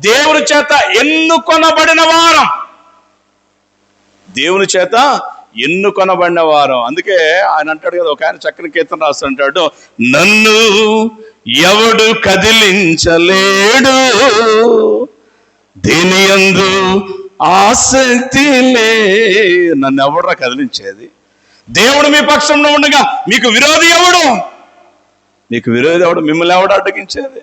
దేవుని చేత ఎన్నుకొనబడిన వారం, దేవుని చేత ఎన్నుకొనబడిన వారం. అందుకే ఆయన అంటాడు కదా, ఒక ఆయన చక్కని కీర్తన రాస్తుంటాడు, నన్ను ఎవడు కదిలించలేడు, దేని యందు ఆసక్తి లే. నన్ను ఎవడరా కదిలించేది? దేవుడు మీ పక్షంలో ఉండగా మీకు విరోధి ఎవడు? మిమ్మల్ని ఎవడు అడ్డగించేది?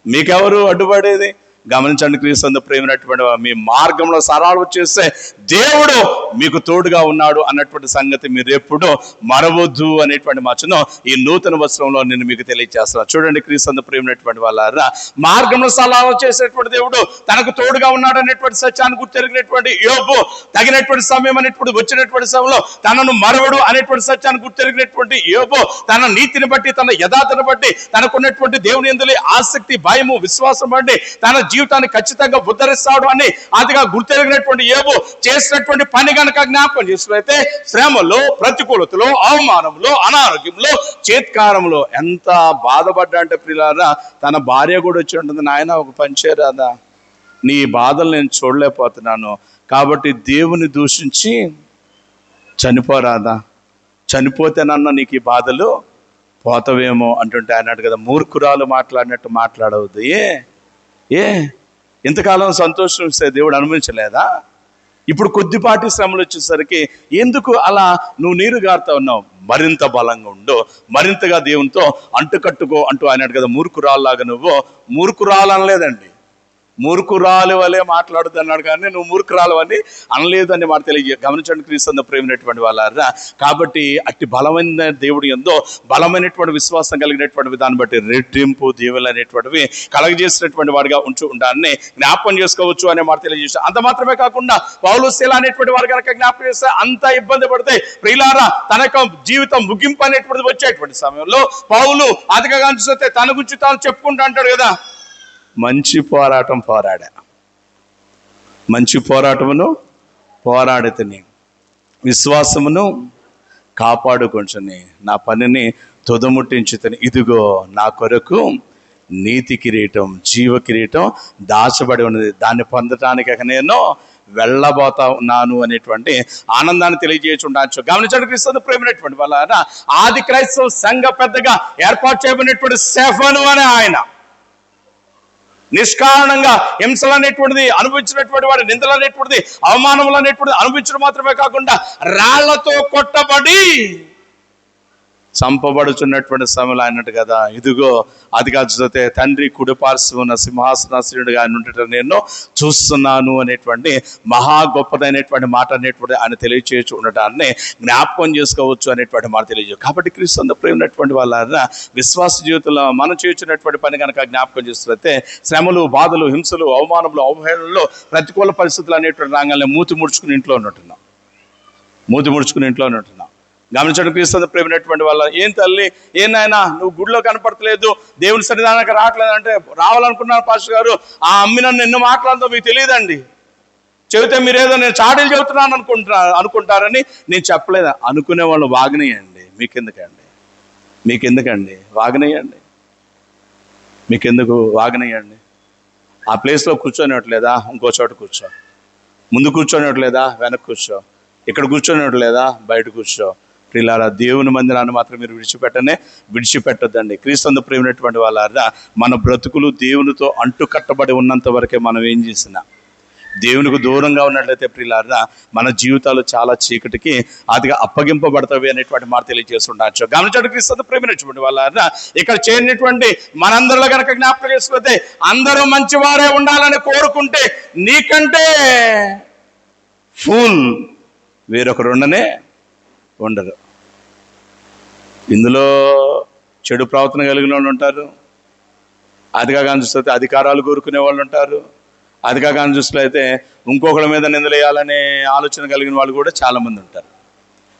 మీకెవరు అడ్డుపడేది? గమనించండి, క్రీస్తు ప్రేమైనటువంటి మీ మార్గంలో సరాలు చేస్తే దేవుడు మీకు తోడుగా ఉన్నాడు అన్నటువంటి సంగతి మీరు ఎప్పుడూ మరవద్దు అనేటువంటి మచ్చను ఈ నూతన వస్త్రంలో నేను మీకు తెలియజేస్తున్నాను. చూడండి, క్రీస్తు ప్రేమైనటువంటి వాళ్ళారా, మార్గంలో సరాలు చేసేటువంటి దేవుడు తనకు తోడుగా ఉన్నాడు అనేటువంటి సత్యాన్ని గుర్తెరిగినటువంటి యోబు తగినటువంటి సమయం అనేటువంటి వచ్చినటువంటి సమయంలో తనను మరవడు అనేటువంటి సత్యాన్ని గుర్తెరిగినటువంటి యోబు తన నీతిని బట్టి, తన యథార్థను బట్టి, తనకున్నటువంటి దేవుని యందు ఆసక్తి, భయము, విశ్వాసం బట్టి తన జీవితాన్ని ఖచ్చితంగా ఉద్ధరిస్తాడు అని అదిగా గుర్తెరిగినటువంటి యోబు చేసినటువంటి పని కనుక జ్ఞాపకం చేసినట్లయితే శ్రమలో, ప్రతికూలతలో, అవమానంలో, అనారోగ్యంలో, చేత్కారంలో ఎంత బాధపడ్డా అంటే ప్రియులారా, తన భార్య కూడా వచ్చి ఉంటుంది, నాయన ఒక పని చేయరాదా, నీ బాధలు నేను చూడలేకపోతున్నాను కాబట్టి దేవుని దూషించి చనిపోరాదా, చనిపోతేనన్నా నీకు ఈ బాధలు పోతవేమో అంటుంటే అన్నాడు కదా, మూర్ఖురాలు మాట్లాడినట్టు మాట్లాడవద్దు. ఇంతకాలం సంతోషం ఇస్తే దేవుడు అనుభవించలేదా? ఇప్పుడు కొద్దిపాటి శ్రమలు వచ్చేసరికి ఎందుకు అలా నువ్వు నీరు గారుతా ఉన్నావు? మరింత బలంగా ఉండు, మరింతగా దేవునితో అంటుకట్టుకో అంటూ అన్నాడు కదా. మూర్ఖురాల్లాగా నువ్వు మూర్ఖురాలు అనలేదండి, మూర్ఖురాలు వలే మాట్లాడుతున్నాడు కానీ నువ్వు మూర్ఖురాలు అని అనలేదు అని మాట గమనించండి, క్రీస్తు ప్రేమైనటువంటి వాళ్ళారా. కాబట్టి అట్టి బలమైన దేవుడు ఎందో బలమైనటువంటి విశ్వాసం కలిగినటువంటి విధానం బట్టి రెట్టింపు దీవెనలు అనేటువంటివి కలగజేసినటువంటి వాడిగా ఉండాలని జ్ఞాపకం చేసుకోవచ్చు అనే మాట తెలియజేస్తాను. అంత మాత్రమే కాకుండా పౌలు శీల అనేటువంటి వారు కనుక జ్ఞాపకం చేస్తే అంత ఇబ్బంది పడితే ప్రియులారా తన యొక్క జీవితం ముగింపు అనేటువంటిది వచ్చేటువంటి సమయంలో పౌలు అదిగా చూస్తే తన గురించి తాను చెప్పుకుంటూ అంటాడు కదా, మంచి పోరాటం పోరాడా, మంచి పోరాటమును పోరాడితిని, విశ్వాసమును కాపాడుకొంచుని, నా పనిని తుదముట్టించుతని. ఇదిగో నా కొరకు నీతి కిరీటం, జీవ కిరీటం దాచబడి ఉన్నది, దాన్ని పొందటానికి నేను వెళ్ళబోతా ఉన్నాను అనేటువంటి ఆనందాన్ని తెలియజేయచుండొచ్చు. గమనించడానికి క్రీస్తు ప్రేమైనటువంటి వాళ్ళ ఆది క్రైస్తవ సంఘ పెద్దగా ఏర్పాటు చేయబడినటువంటి స్టెఫను అనే ఆయన నిష్కారణంగా హింసలు అనేటువంటిది అనుభవించినటువంటి వాడు, నిందలు అనేటువంటిది, అవమానములు అనేటువంటిది అనుభవించడం మాత్రమే కాకుండా రాళ్లతో కొట్టబడి చంపబడుచున్నటువంటి సమయంలో అన్నట్టు కదా, ఇదిగో అది కాకపోతే తండ్రి కుడిపార్శ్వమున సింహాసనాసీనుడిగా ఆయన ఉండటం నేను చూస్తున్నాను అనేటువంటి మహా గొప్పదైనటువంటి మాట అనేటువంటి ఆయన తెలియచేయచ్చు ఉండటాన్ని జ్ఞాపకం చేసుకోవచ్చు అనేటువంటి మాట తెలియజేయచ్చు. కాబట్టి క్రీస్తు ప్రేమైనటువంటి వాళ్ళ విశ్వాస జీవితంలో మనం చేస్తున్నటువంటి పని కనుక జ్ఞాపకం చేస్తున్నట్లయితే శ్రమలు, బాధలు, హింసలు, అవమానములు, అవహేళనలు, ప్రతికూల పరిస్థితులు అనేటువంటి రంగాల్లో మూతి ముడుచుకుని ఇంట్లో ఉంటున్నాం. గమనించడం క్రీస్తు ప్రేమైనటువంటి వాళ్ళ, ఏం తల్లి, ఏం నాయనా నువ్వు గుడిలో కనపడతలేదు, దేవుని సన్నిధానానికి రావట్లేదు అంటే, రావాలనుకున్నాను పాస్టర్ గారు, ఆ అమ్మి నన్ను ఎన్నో మాట్లాడుతో మీకు తెలియదండి, చెబితే మీరేదో నేను చాడీలు చెబుతున్నాను అనుకుంటారని నేను చెప్పలేదు. అనుకునే వాళ్ళు వాగనీయండి, మీకెందుకండి వాగనీయండి, మీకెందుకు వాగనీయండి. ఆ ప్లేస్లో కూర్చొనివ్వట్లేదా, ఇంకో చోట కూర్చో, ముందు కూర్చొనివ్వట్లేదా వెనక్కి కూర్చో, ఇక్కడ కూర్చొనివ్వట్లేదా బయట కూర్చో. ప్రియులారా, దేవుని మందిరాన్ని మాత్రం మీరు విడిచిపెట్టొద్దండి. క్రీస్తు ప్రేమైనటువంటి వాళ్ళ మన బ్రతుకులు దేవునితో అంటుకట్టబడి ఉన్నంత వరకే మనం ఏం చేసినా, దేవునికి దూరంగా ఉన్నట్లయితే ప్రియులారా మన జీవితాలు చాలా చీకటికి అదిగా అప్పగింపబడతావి అనేటువంటి మాట తెలియజేస్తుండొచ్చు. గమనించడం క్రీస్తు ప్రేమైనటువంటి వాళ్ళ ఇక్కడ చేరినటువంటి మనందరిలో కనుక జ్ఞాపకం చేసుకుంటే, అందరూ మంచివారే ఉండాలని కోరుకుంటే నీకంటే ఫూల్ వేరొకరు ఉండరు. ఇందులో చెడు ప్రవర్తన కలిగిన వాళ్ళు ఉంటారు, అదిగా కానీ చూస్తే అధికారాలు కోరుకునే వాళ్ళు ఉంటారు, అదిగా కానీ చూస్తే ఇంకొకళ్ళ మీద నిందలేయాలనే ఆలోచన కలిగిన వాళ్ళు కూడా చాలామంది ఉంటారు.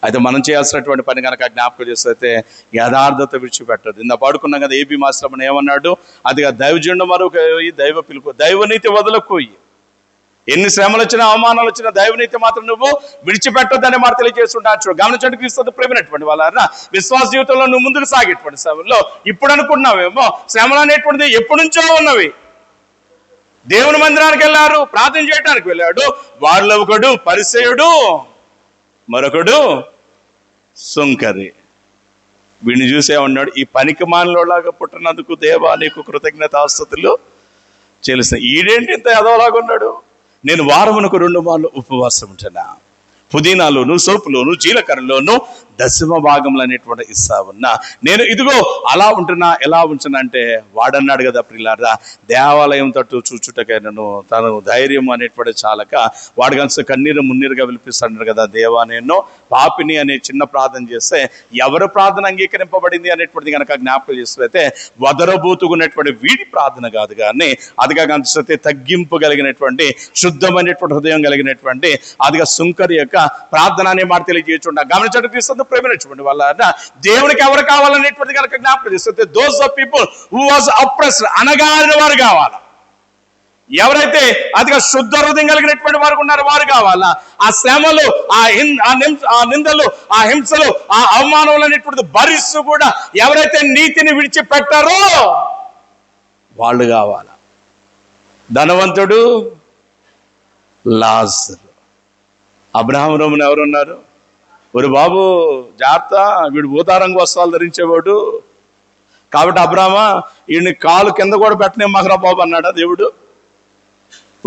అయితే మనం చేయాల్సినటువంటి పని కనుక జ్ఞాపకం చేస్తే యథార్థత విడిచిపెట్టదు. ఇందా పాడుకున్నాం కదా, ఏబి మాస్టర్ అని ఏమన్నాడు, అదిగా దైవజనుడు మరొక దైవ పిలుపు, దైవనీతి వదలకోయి, ఎన్ని శ్రమలు వచ్చినా అవమానాలు వచ్చినా దైవనీతి మాత్రం నువ్వు విడిచిపెట్టొద్దనే మాట తెలియజేస్తుండొచ్చు. గమనించండి క్రీస్తు ప్రేమైనటువంటి వాళ్ళ విశ్వాస జీవితంలో నువ్వు ముందుకు సాగేటువంటి సమయంలో ఇప్పుడు అనుకున్నావేమో శ్రమలు అనేటువంటిది ఎప్పటి నుంచో ఉన్నవి. దేవుని మందిరానికి వెళ్ళారు, ప్రార్థన చేయడానికి వెళ్ళాడు, వాళ్ళ ఒకడు పరిసేయుడు, మరొకడు సుంకరి. వీడిని చూసేమన్నాడు, ఈ పనికి మానలోలాగా పుట్టినందుకు దేవా నీకు కృతజ్ఞతాస్తుతులు చెల్లిస్తాను. ఈడేంటి ఇంత ఎదవలాగా ఉన్నాడు, నేను వారమునకు 2 మార్లు ఉపవాసం ఉంటున్నా, పుదీనాలోను, సోపులోను, జీలకర్రలోను 10వ భాగంలో అనేటువంటి ఇస్తా ఉన్నా, నేను ఇదిగో అలా ఉంటున్నా, ఎలా ఉంటున్నా అంటే వాడన్నాడు కదా ప్రియులారా, దేవాలయం తట్టు చూచుటకైనను తను ధైర్యం అనేటువంటి చాలక వాడు కనుక కన్నీరు మున్నీరుగా విలిపిస్తాడు కదా, దేవా నేను పాపిని అనే చిన్న ప్రార్థన చేస్తే ఎవరు ప్రార్థన అంగీకరింపబడింది అనేటువంటిది కనుక జ్ఞాపకం చేస్తే వదరబోతుకున్నటువంటి వీడి ప్రార్థన కాదు, కానీ అదిగా కనిపిస్తే తగ్గింపు కలిగినటువంటి శుద్ధమైనటువంటి హృదయం కలిగినటువంటి అదిగా సుంకరి యొక్క ప్రార్థన అనే మాట తెలియజేయకుండా. గమనించడం క్రీస్తు ప్రేమైనటువంటి వాళ్ళ దేవునికి ఎవరు కావాలనేటువంటి కనుక జ్ఞాపకం చేస్తే those of people who was oppressed, అనగారిన వారు కావాలా, ఎవరైతే అదిగా శుద్ధ హృదయం కలిగినటువంటి వారు ఉన్నారో వారు కావాలా. ఆ శ్రమలు, ఆ నిందలు, ఆ హింసలు, ఆ అవమానములు అనేటువంటిది భరిస్తూ కూడా ఎవరైతే నీతిని విడిచిపెట్టారో వాళ్ళు కావాలా. ధనవంతుడు లాజరు, అబ్రహాం రోమును ఎవరున్నారు, ఒరు బాబు జాగ్రత్త, వీడు భూతారంగు వస్త్రాలు ధరించేవాడు కాబట్టి అబ్రహామా వీడిని కాలు కింద కూడా పెట్టనే మగరా బాబు అన్నాడా దేవుడు.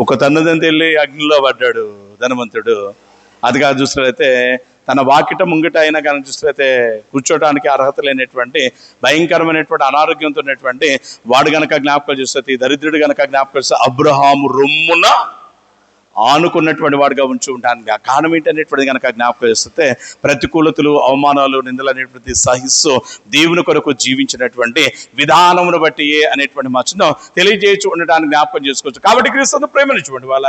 ఒక తన్నుదంత వెళ్ళి అగ్నిలో పడ్డాడు ధనవంతుడు. అది కాదు చూసినట్లయితే తన వాకిట ముంగిట అయినా కానీ చూసినట్లయితే కూర్చోటానికి అర్హత లేనటువంటి భయంకరమైనటువంటి అనారోగ్యంతో ఉన్నటువంటి వాడు గనక జ్ఞాపకం చూస్తే, దరిద్రుడు గనక జ్ఞాపకం చేస్తే అబ్రహాము రొమ్మున ఆనుకున్నటువంటి వాడుగా ఉంచి ఉంటాను. కారణం ఏంటనేటువంటిది కనుక జ్ఞాపకం చేస్తే ప్రతికూలతలు, అవమానాలు, నిందలు అనేటువంటి సహిస్తూ దేవుని కొరకు జీవించినటువంటి విధానమును బట్టి అనేటువంటి మచ్చను తెలియజేయచ్చు ఉండటానికి జ్ఞాపకం చేసుకోవచ్చు. కాబట్టి క్రీస్తు ప్రేమించుకోండి వాళ్ళ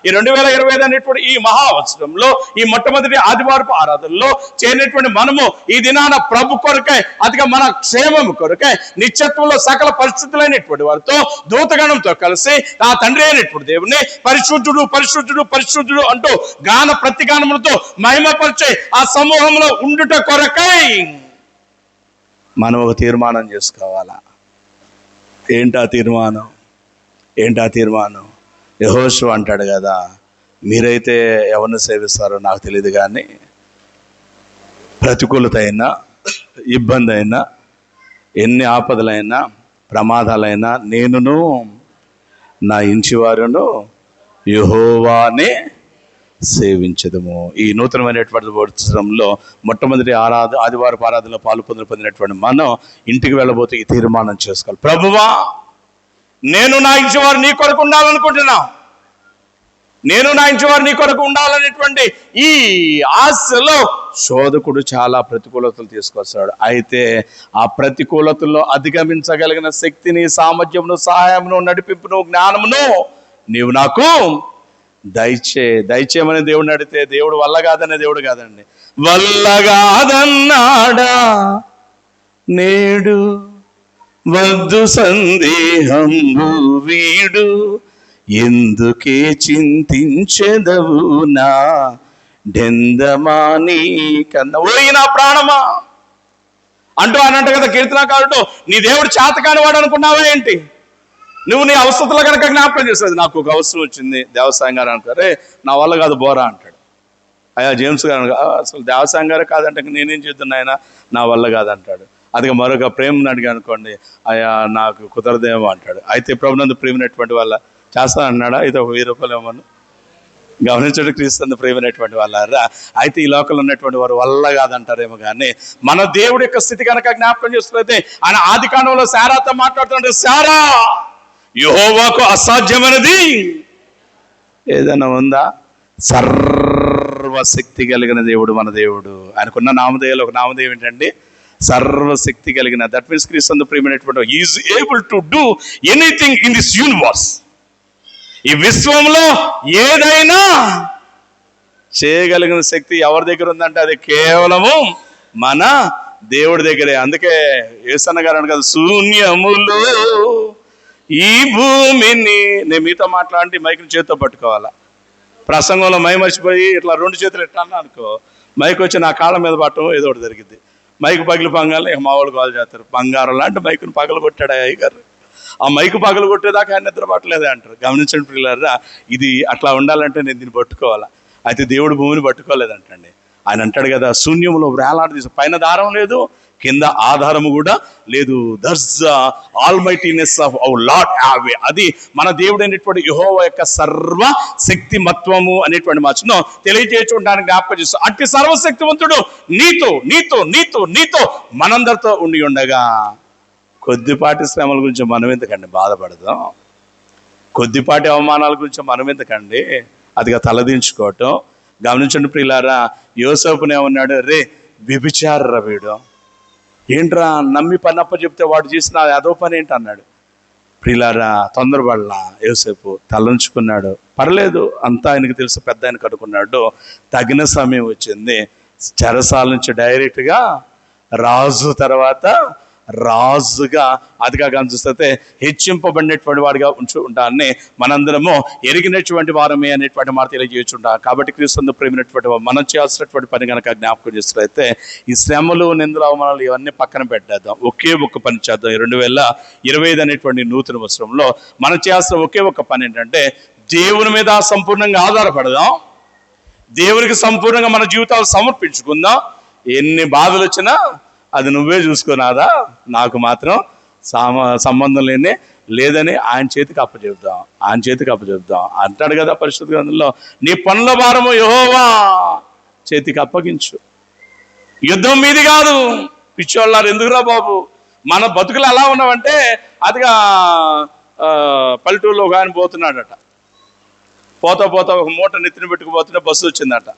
ఈ 2025 అనేటువంటి ఈ మహావత్సరంలో, ఈ మొట్టమొదటి ఆదివారపు ఆరాధనలో చేరినటువంటి మనము ఈ దినాన ప్రభు కొరకై, అదిగా మన క్షేమం కొరకై నిత్యత్వంలో సకల పరిస్థితులైనటువంటి వారితో దూతగణంతో కలిసి ఆ తండ్రి అయినటువంటి దేవుని పరిశుద్ధుడు పరిశుద్ధుడు పరిశుద్ధుడు అంటూ గాన ప్రతిగానములతో మహిమపరిచే ఆ సమూహంలో ఉండుట కొరకై మనం ఒక తీర్మానం చేసుకోవాలా. ఏంటా తీర్మానం? యెహోషువ అంటాడు కదా, మీరైతే ఎవరిని సేవిస్తారో నాకు తెలియదు, కానీ ప్రతికూలత అయినా, ఇబ్బంది అయినా, ఎన్ని ఆపదలైనా, ప్రమాదాలైనా నేనును నా ఇంటివారును యెహోవానే సేవించదము. ఈ నూతనమైనటువంటి సంవత్సరంలో మొట్టమొదటి ఆదివారపు ఆరాధనలో పొందినటువంటి మనం ఇంటికి వెళ్ళబోతే ఈ తీర్మానం చేసుకోవాలి. ప్రభువా, నేను నా ఇంటివారు నీ కొరకు ఉండాలనుకుంటున్నా, నేను నా ఇంటివారు నీ కొరకు ఉండాలనేటువంటి ఈ ఆశలో శోధకుడు చాలా ప్రతికూలతలు తీసుకొస్తాడు. అయితే ఆ ప్రతికూలతల్లో అధిగమించగలిగిన శక్తిని, సామర్థ్యమును, సహాయమును, నడిపింపును, జ్ఞానమును నీవు నాకు దయచేయమని దేవుడిని అడిగితే దేవుడు వల్ల కాదనే దేవుడు కాదండి. వల్లగాదన్నాడా నేడు వద్దు సందేహంబు వీడు, ఎందుకే చింతించెదవు నా డెందమాని కన్నా ఓయి నా ప్రాణమా అంటూ అనంట కదా కీర్తనకారుడు. నీ దేవుడు చేతకాని వాడు అనుకున్నావా ఏంటి? నువ్వు నీ అవసరతలో కనుక జ్ఞాపకం చేసేది. నాకు ఒక అవసరం వచ్చింది, దేవసాయం గారు అంటారే నా వల్ల కాదు బోరా అంటాడు. అయ్యా జేమ్స్ గారు అసలు దేవసాయం గారే కాదంటే నేనేం చేద్దాను ఆయన, నా వల్ల కాదంటాడు. అది మరొక ప్రేమను అడిగా అనుకోండి, అయ్యా నాకు కుదరదేమో అంటాడు. అయితే ప్రభునందు ప్రేమైనటువంటి వాళ్ళ చేస్తా అన్నాడా, అయితే ఒక 1000 రూపాయలు ఏమన్నా గమనించడం క్రీస్తు ప్రేమైనటువంటి వాళ్ళారా. అయితే ఈ లోకంలో ఉన్నటువంటి వారు వల్ల కాదంటారేమో, కానీ మన దేవుడి యొక్క స్థితి కనుక జ్ఞాపకం చేస్తున్నైతే ఆయన ఆది కాండంలో శారాతో మాట్లాడుతుంటే, శారా యెహోవాకు అసాధ్యమైనది ఏదైనా ఉందా? సర్వశక్తి కలిగిన దేవుడు మన దేవుడు. ఆయనకున్న నామధేయాలు ఒక నామధేయం ఏంటండి? సర్వశక్తి కలిగిన. దట్ మీన్స్ క్రీస్తు ప్రియమైనటువంటి is able to do anything in this universe. ఈ విశ్వంలో ఏదైనా చేయగలిగిన శక్తి ఎవరి దగ్గర ఉందంటే అది కేవలము మన దేవుడి దగ్గరే. అందుకే యేసన్న గారు అన్న కదా, శూన్యములో ఈ భూమిని. నేను మీతో మాట్లాడి మైక్ని చేతితో పట్టుకోవాలా. ప్రసంగంలో మై మర్చిపోయి ఇట్లా 2 చేతులు ఎట్లా అన్నా అనుకో, మైక్ వచ్చి నా కాళ్ళ మీద పట్టడం ఏదో ఒకటి జరిగింది. మైక్ పగిలి పంగాలి, ఇక మా వాళ్ళు కాల్ చేస్తారు, బంగారం లాంటి మైకును పగలు కొట్టాడు అయ్య గారు. ఆ మైకు పగలు కొట్టేదాకా ఆయన నిద్ర పట్టలేదే అంటారు. గమనించండి పిల్లరా, ఇది అట్లా ఉండాలంటే నేను దీన్ని పట్టుకోవాలా. అయితే దేవుడు భూమిని పట్టుకోలేదంటండి. ఆయన అంటాడు కదా, శూన్యంలో వేలాడదీసి పైన దారం లేదు, కింద ఆధారము కూడా లేదు. That's the almightiness of our Lord Yahweh. అది మన దేవుడైనటువంటి యెహోవా యొక్క సర్వ శక్తిమత్వము అనేటువంటి మాటను తెలియజేయడానికి జ్ఞాపకం చేస్తూ, అట్టి సర్వశక్తివంతుడు నీతో నీతో నీతో నీతో మనందరితో ఉండి ఉండగా కొద్దిపాటి శ్రమల గురించి మనం ఎందుకండి బాధపడదాం? కొద్దిపాటి అవమానాల గురించి మనం ఎందుకండి అదిగా తలదించుకోవటం? గమనించండి ప్రియులారా, యోసేపుని ఏమన్నాడు? రే వ్యభిచారరా వీడు, ఏంట్రా నమ్మి పనప్ప చెప్తే వాడు చేసిన అదో పని ఏంటి అన్నాడు. ప్రియులారా, తొందరపడలా యోసేపు, తలంచుకున్నాడు. పర్లేదు, అంతా ఆయనకు తెలుసు, పెద్ద ఆయన కనుక్కున్నాడు. తగిన సమయం వచ్చింది, చెరసాల నుంచి డైరెక్ట్గా రాజు తర్వాత రాజుగా అదిగా చూస్తే హెచ్చింపబడినటువంటి వాడిగా ఉంటాన్ని మనందరము ఎరిగినటువంటి వారమే అనేటువంటి మాట తెలియజేస్తుంటా. కాబట్టి క్రీస్తు ప్రేమైనటువంటి మనం చేయాల్సినటువంటి పని కనుక జ్ఞాపకం చేస్తున్నట్లయితే ఈ శ్రమలు, నిందలు, అవమానాలు ఇవన్నీ పక్కన పెట్టేద్దాం. ఒకే ఒక్క పని చేద్దాం. 2025 అనేటువంటి నూతన సంవత్సరంలో మనం చేయాల్సిన ఒకే ఒక్క పని ఏంటంటే దేవుని మీద సంపూర్ణంగా ఆధారపడదాం. దేవునికి సంపూర్ణంగా మన జీవితాలు సమర్పించుకుందాం. ఎన్ని బాధలు వచ్చినా అది నువ్వే చూసుకున్నాదా, నాకు మాత్రం సంబంధం లేదని ఆయన చేతికి అప్పచెప్దాం అంటాడు కదా పరిశుద్ధ గ్రంథంలో. నీ పనుల భారము యెహోవా చేతికి అప్పగించు. యుద్ధం మీది కాదు. పిచ్చోళ్ళారు, ఎందుకురా బాబు, మన బతుకులు ఎలా ఉన్నావంటే, అదిగా పల్లెటూరులో ఒక ఆయన పోతున్నాడట. పోతా ఒక మూట నెత్తిన పెట్టుకుపోతుంటే బస్సు వచ్చిందట.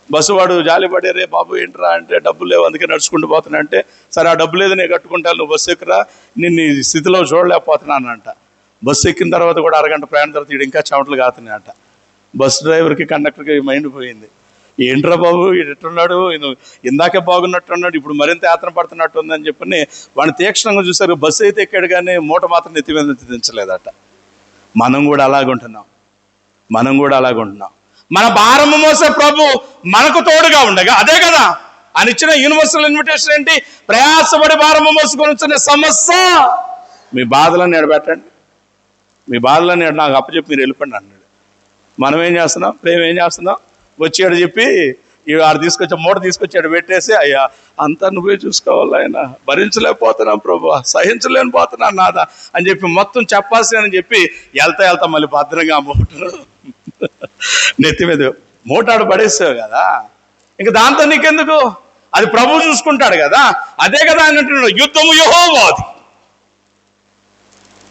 బస్సు వాడు జాలిపడి, రే బాబు ఏంట్రా అంటే, డబ్బులు లేవు అందుకే నడుచుకుంటూ పోతున్నా అంటే, సరే ఆ డబ్బు లేదు నేను కట్టుకుంటాను, నువ్వు బస్సు ఎక్కురా, నేను ఈ స్థితిలో చూడలేకపోతున్నానంట. బస్సు ఎక్కిన తర్వాత కూడా అరగంట ప్రయాణం తర్వాత వీడు ఇంకా చెమటలు కాతున్నాయంట. బస్సు డ్రైవర్కి, కండక్టర్కి మైండ్ పోయింది. ఏంట్రా బాబు ఎట్టున్నాడు, ఇందాకే బాగున్నట్టున్నాడు, ఇప్పుడు మరింత యాత్ర పడుతున్నట్టు ఉందని చెప్పని వాడిని తీక్షణంగా చూశారు. బస్సు అయితే ఎక్కాడు కానీ మూట మాత్రం నెత్తి మీద దించలేదట. మనం కూడా అలాగుంటున్నాం. మనం కూడా అలాగ ఉంటున్నాం. మన భారము మోసే ప్రభు మనకు తోడుగా ఉండగా, అదే కదా ఆయన ఇచ్చిన యూనివర్సల్ ఇన్విటేషన్ ఏంటి? ప్రయాసపడి భారము మోసుకొని వచ్చిన సమస్య మీ బాధలను ఎడబెట్టండి, మీ బాధలను నాకు అప్పచెప్పి మీరు వెళ్ళిపోండి అన్నాడు. మనం ఏం చేస్తున్నాం? ప్రేమ ఏం చేస్తున్నాం? వచ్చాడు చెప్పి ఆడు తీసుకొచ్చి మూట తీసుకొచ్చి ఆడు పెట్టేసి, అయ్యా అంతా నువ్వే చూసుకోవాలి, ఆయన భరించలేకపోతున్నాం ప్రభు, సహించలేని పోతున్నాను నాదా అని చెప్పి మొత్తం చెప్పాల్సి అని చెప్పి వెళ్తా మళ్ళీ భద్రంగా మూట నెత్తి మీద మూటాడు పడేసావు కదా, ఇంక దాంతో నీకెందుకు? అది ప్రభు చూసుకుంటాడు కదా. అదే కదా ఆయన అంటున్నాడు, యుద్ధము యెహోవాది,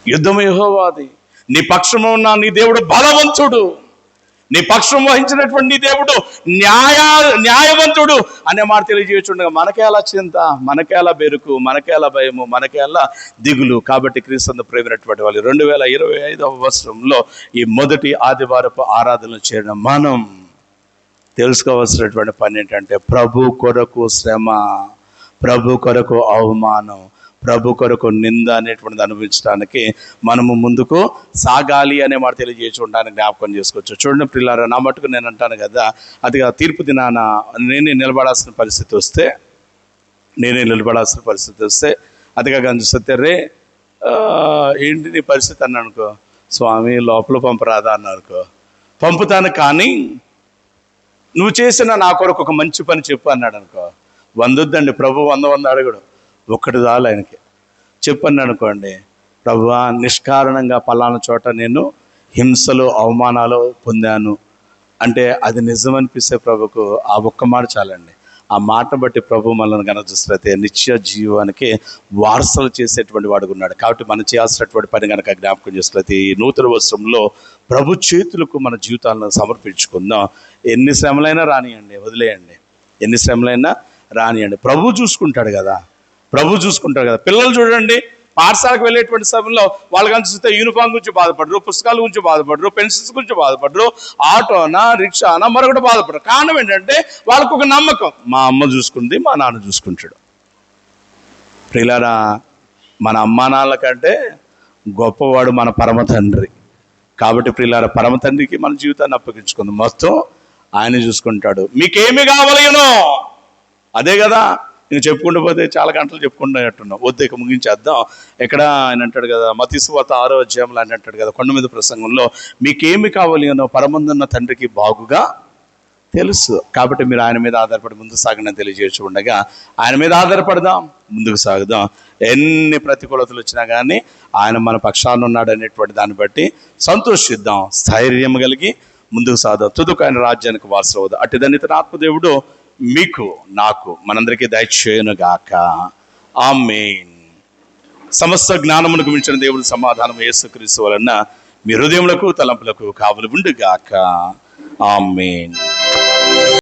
యుద్ధము యెహోవాది. నీ పక్షము ఉన్న నీ దేవుడు బలవంతుడు, నీ పక్షం వహించినటువంటి నీ దేవుడు న్యాయవంతుడు అనే మాట తెలియజేస్తుండగా మనకేలా చింత, మనకేలా బెరుకు, మనకేలా భయము, మనకేలా దిగులు. కాబట్టి క్రీస్తు ప్రేమైనటువంటి వాళ్ళు 2025వ సంవత్సరంలో ఈ మొదటి ఆదివారపు ఆరాధనలు చేరిన మనం తెలుసుకోవాల్సినటువంటి పని ఏంటంటే, ప్రభు కొరకు శ్రమ, ప్రభు కొరకు అవమానం, ప్రభు కొరకు నింద అనేటువంటిది అనుభవించడానికి మనము ముందుకు సాగాలి అనే మాట తెలియజేయడానికి జ్ఞాపకం చేసుకోవచ్చు. చూడండి ప్రియులారా, నా మటుకు నేను అంటాను కదా, అది తీర్పు దినాన నేనే నిలబడాల్సిన పరిస్థితి వస్తే అదిగా చూస్తే రే ఏంటి నీ పరిస్థితి అన్న అనుకో, స్వామి లోపల పంపరాదా అన్నానుకో, పంపుతాను కానీ నువ్వు చేసిన నా కొరకు ఒక మంచి పని చెప్పు అన్నాడు అనుకో, 100 వద్దండి ప్రభు, 100 అడగడు, ఒక్కటి చాలు ఆయనకి. చెప్పని అనుకోండి, ప్రభువా నిష్కారణంగా పలానా చోట నేను హింసలు అవమానాలు పొందాను అంటే అది నిజమనిపిస్తే ప్రభుకు ఆ ఒక్క మాట చాలండి. ఆ మాట బట్టి ప్రభు మనల్ని కనుక నిత్య జీవానికి వారసులు చేసేటువంటి వాడుగా ఉన్నాడు. కాబట్టి మనం చేయాల్సినటువంటి పని కనుక జ్ఞాపకం చేసినట్లయితే ఈ నూతన వస్త్రంలో ప్రభు చేతులకు మన జీవితాలను సమర్పించుకుందాం. ఎన్ని శ్రమలైనా రానియండి, వదిలేయండి, ఎన్ని శ్రమలైనా రానియండి, ప్రభు చూసుకుంటాడు కదా. పిల్లలు చూడండి, పాఠశాలకు వెళ్ళేటువంటి సమయంలో వాళ్ళు కనిపిస్తే యూనిఫామ్ గురించి బాధపడరు, పుస్తకాల గురించి బాధపడరు, పెన్సిల్స్ గురించి బాధపడరు, ఆటోనా రిక్షానా మరొకటి బాధపడరు. కారణం ఏంటంటే వాళ్ళకు ఒక నమ్మకం, మా అమ్మ చూసుకుంది, మా నాన్న చూసుకుంటాడు. ప్రియులారా, మన అమ్మా నాన్నల కంటే గొప్పవాడు మన పరమ తండ్రి. కాబట్టి ప్రియులారా, పరమ తండ్రికి మన జీవితాన్ని అప్పగించుకుంది, మొత్తం ఆయన చూసుకుంటాడు. మీకేమి కావాలనో అదే కదా. నేను చెప్పుకుంటూ పోతే చాలా గంటలు చెప్పుకుంటున్నట్టున్నాం, వద్దు ఇక ముగించేద్దాం. ఎక్కడ ఆయన అంటాడు కదా, మత్తయి సువార్త 6వ అధ్యాయంలో ఆయన అంటాడు కదా, కొండ మీద ప్రసంగంలో, మీకేమి కావాలి అనో పరమందున్న తండ్రికి బాగుగా తెలుసు. కాబట్టి మీరు ఆయన మీద ఆధారపడి ముందుకు సాగని తెలియజేసి ఉండగా ఆయన మీద ఆధారపడదాం, ముందుకు సాగుదాం. ఎన్ని ప్రతికూలతలు వచ్చినా కానీ ఆయన మన పక్షాన ఉన్నాడు అనేటువంటి దాన్ని బట్టి సంతోషిద్దాం, స్థైర్యం కలిగి ముందుకు సాగుదాం. తుదకు ఆయన రాజ్యానికి వారసులు అవుదాం. అటు ధన్యత ఆత్మదేవుడు మీకు నాకు మనందరికీ దయచేయునుగాక. ఆమేన్. సమస్త జ్ఞానమునకు మించిన దేవుడి సమాధానం యేసుక్రీస్తు వలన మీ హృదయములకు తలంపులకు కావలి ఉండుగాక. ఆమేన్.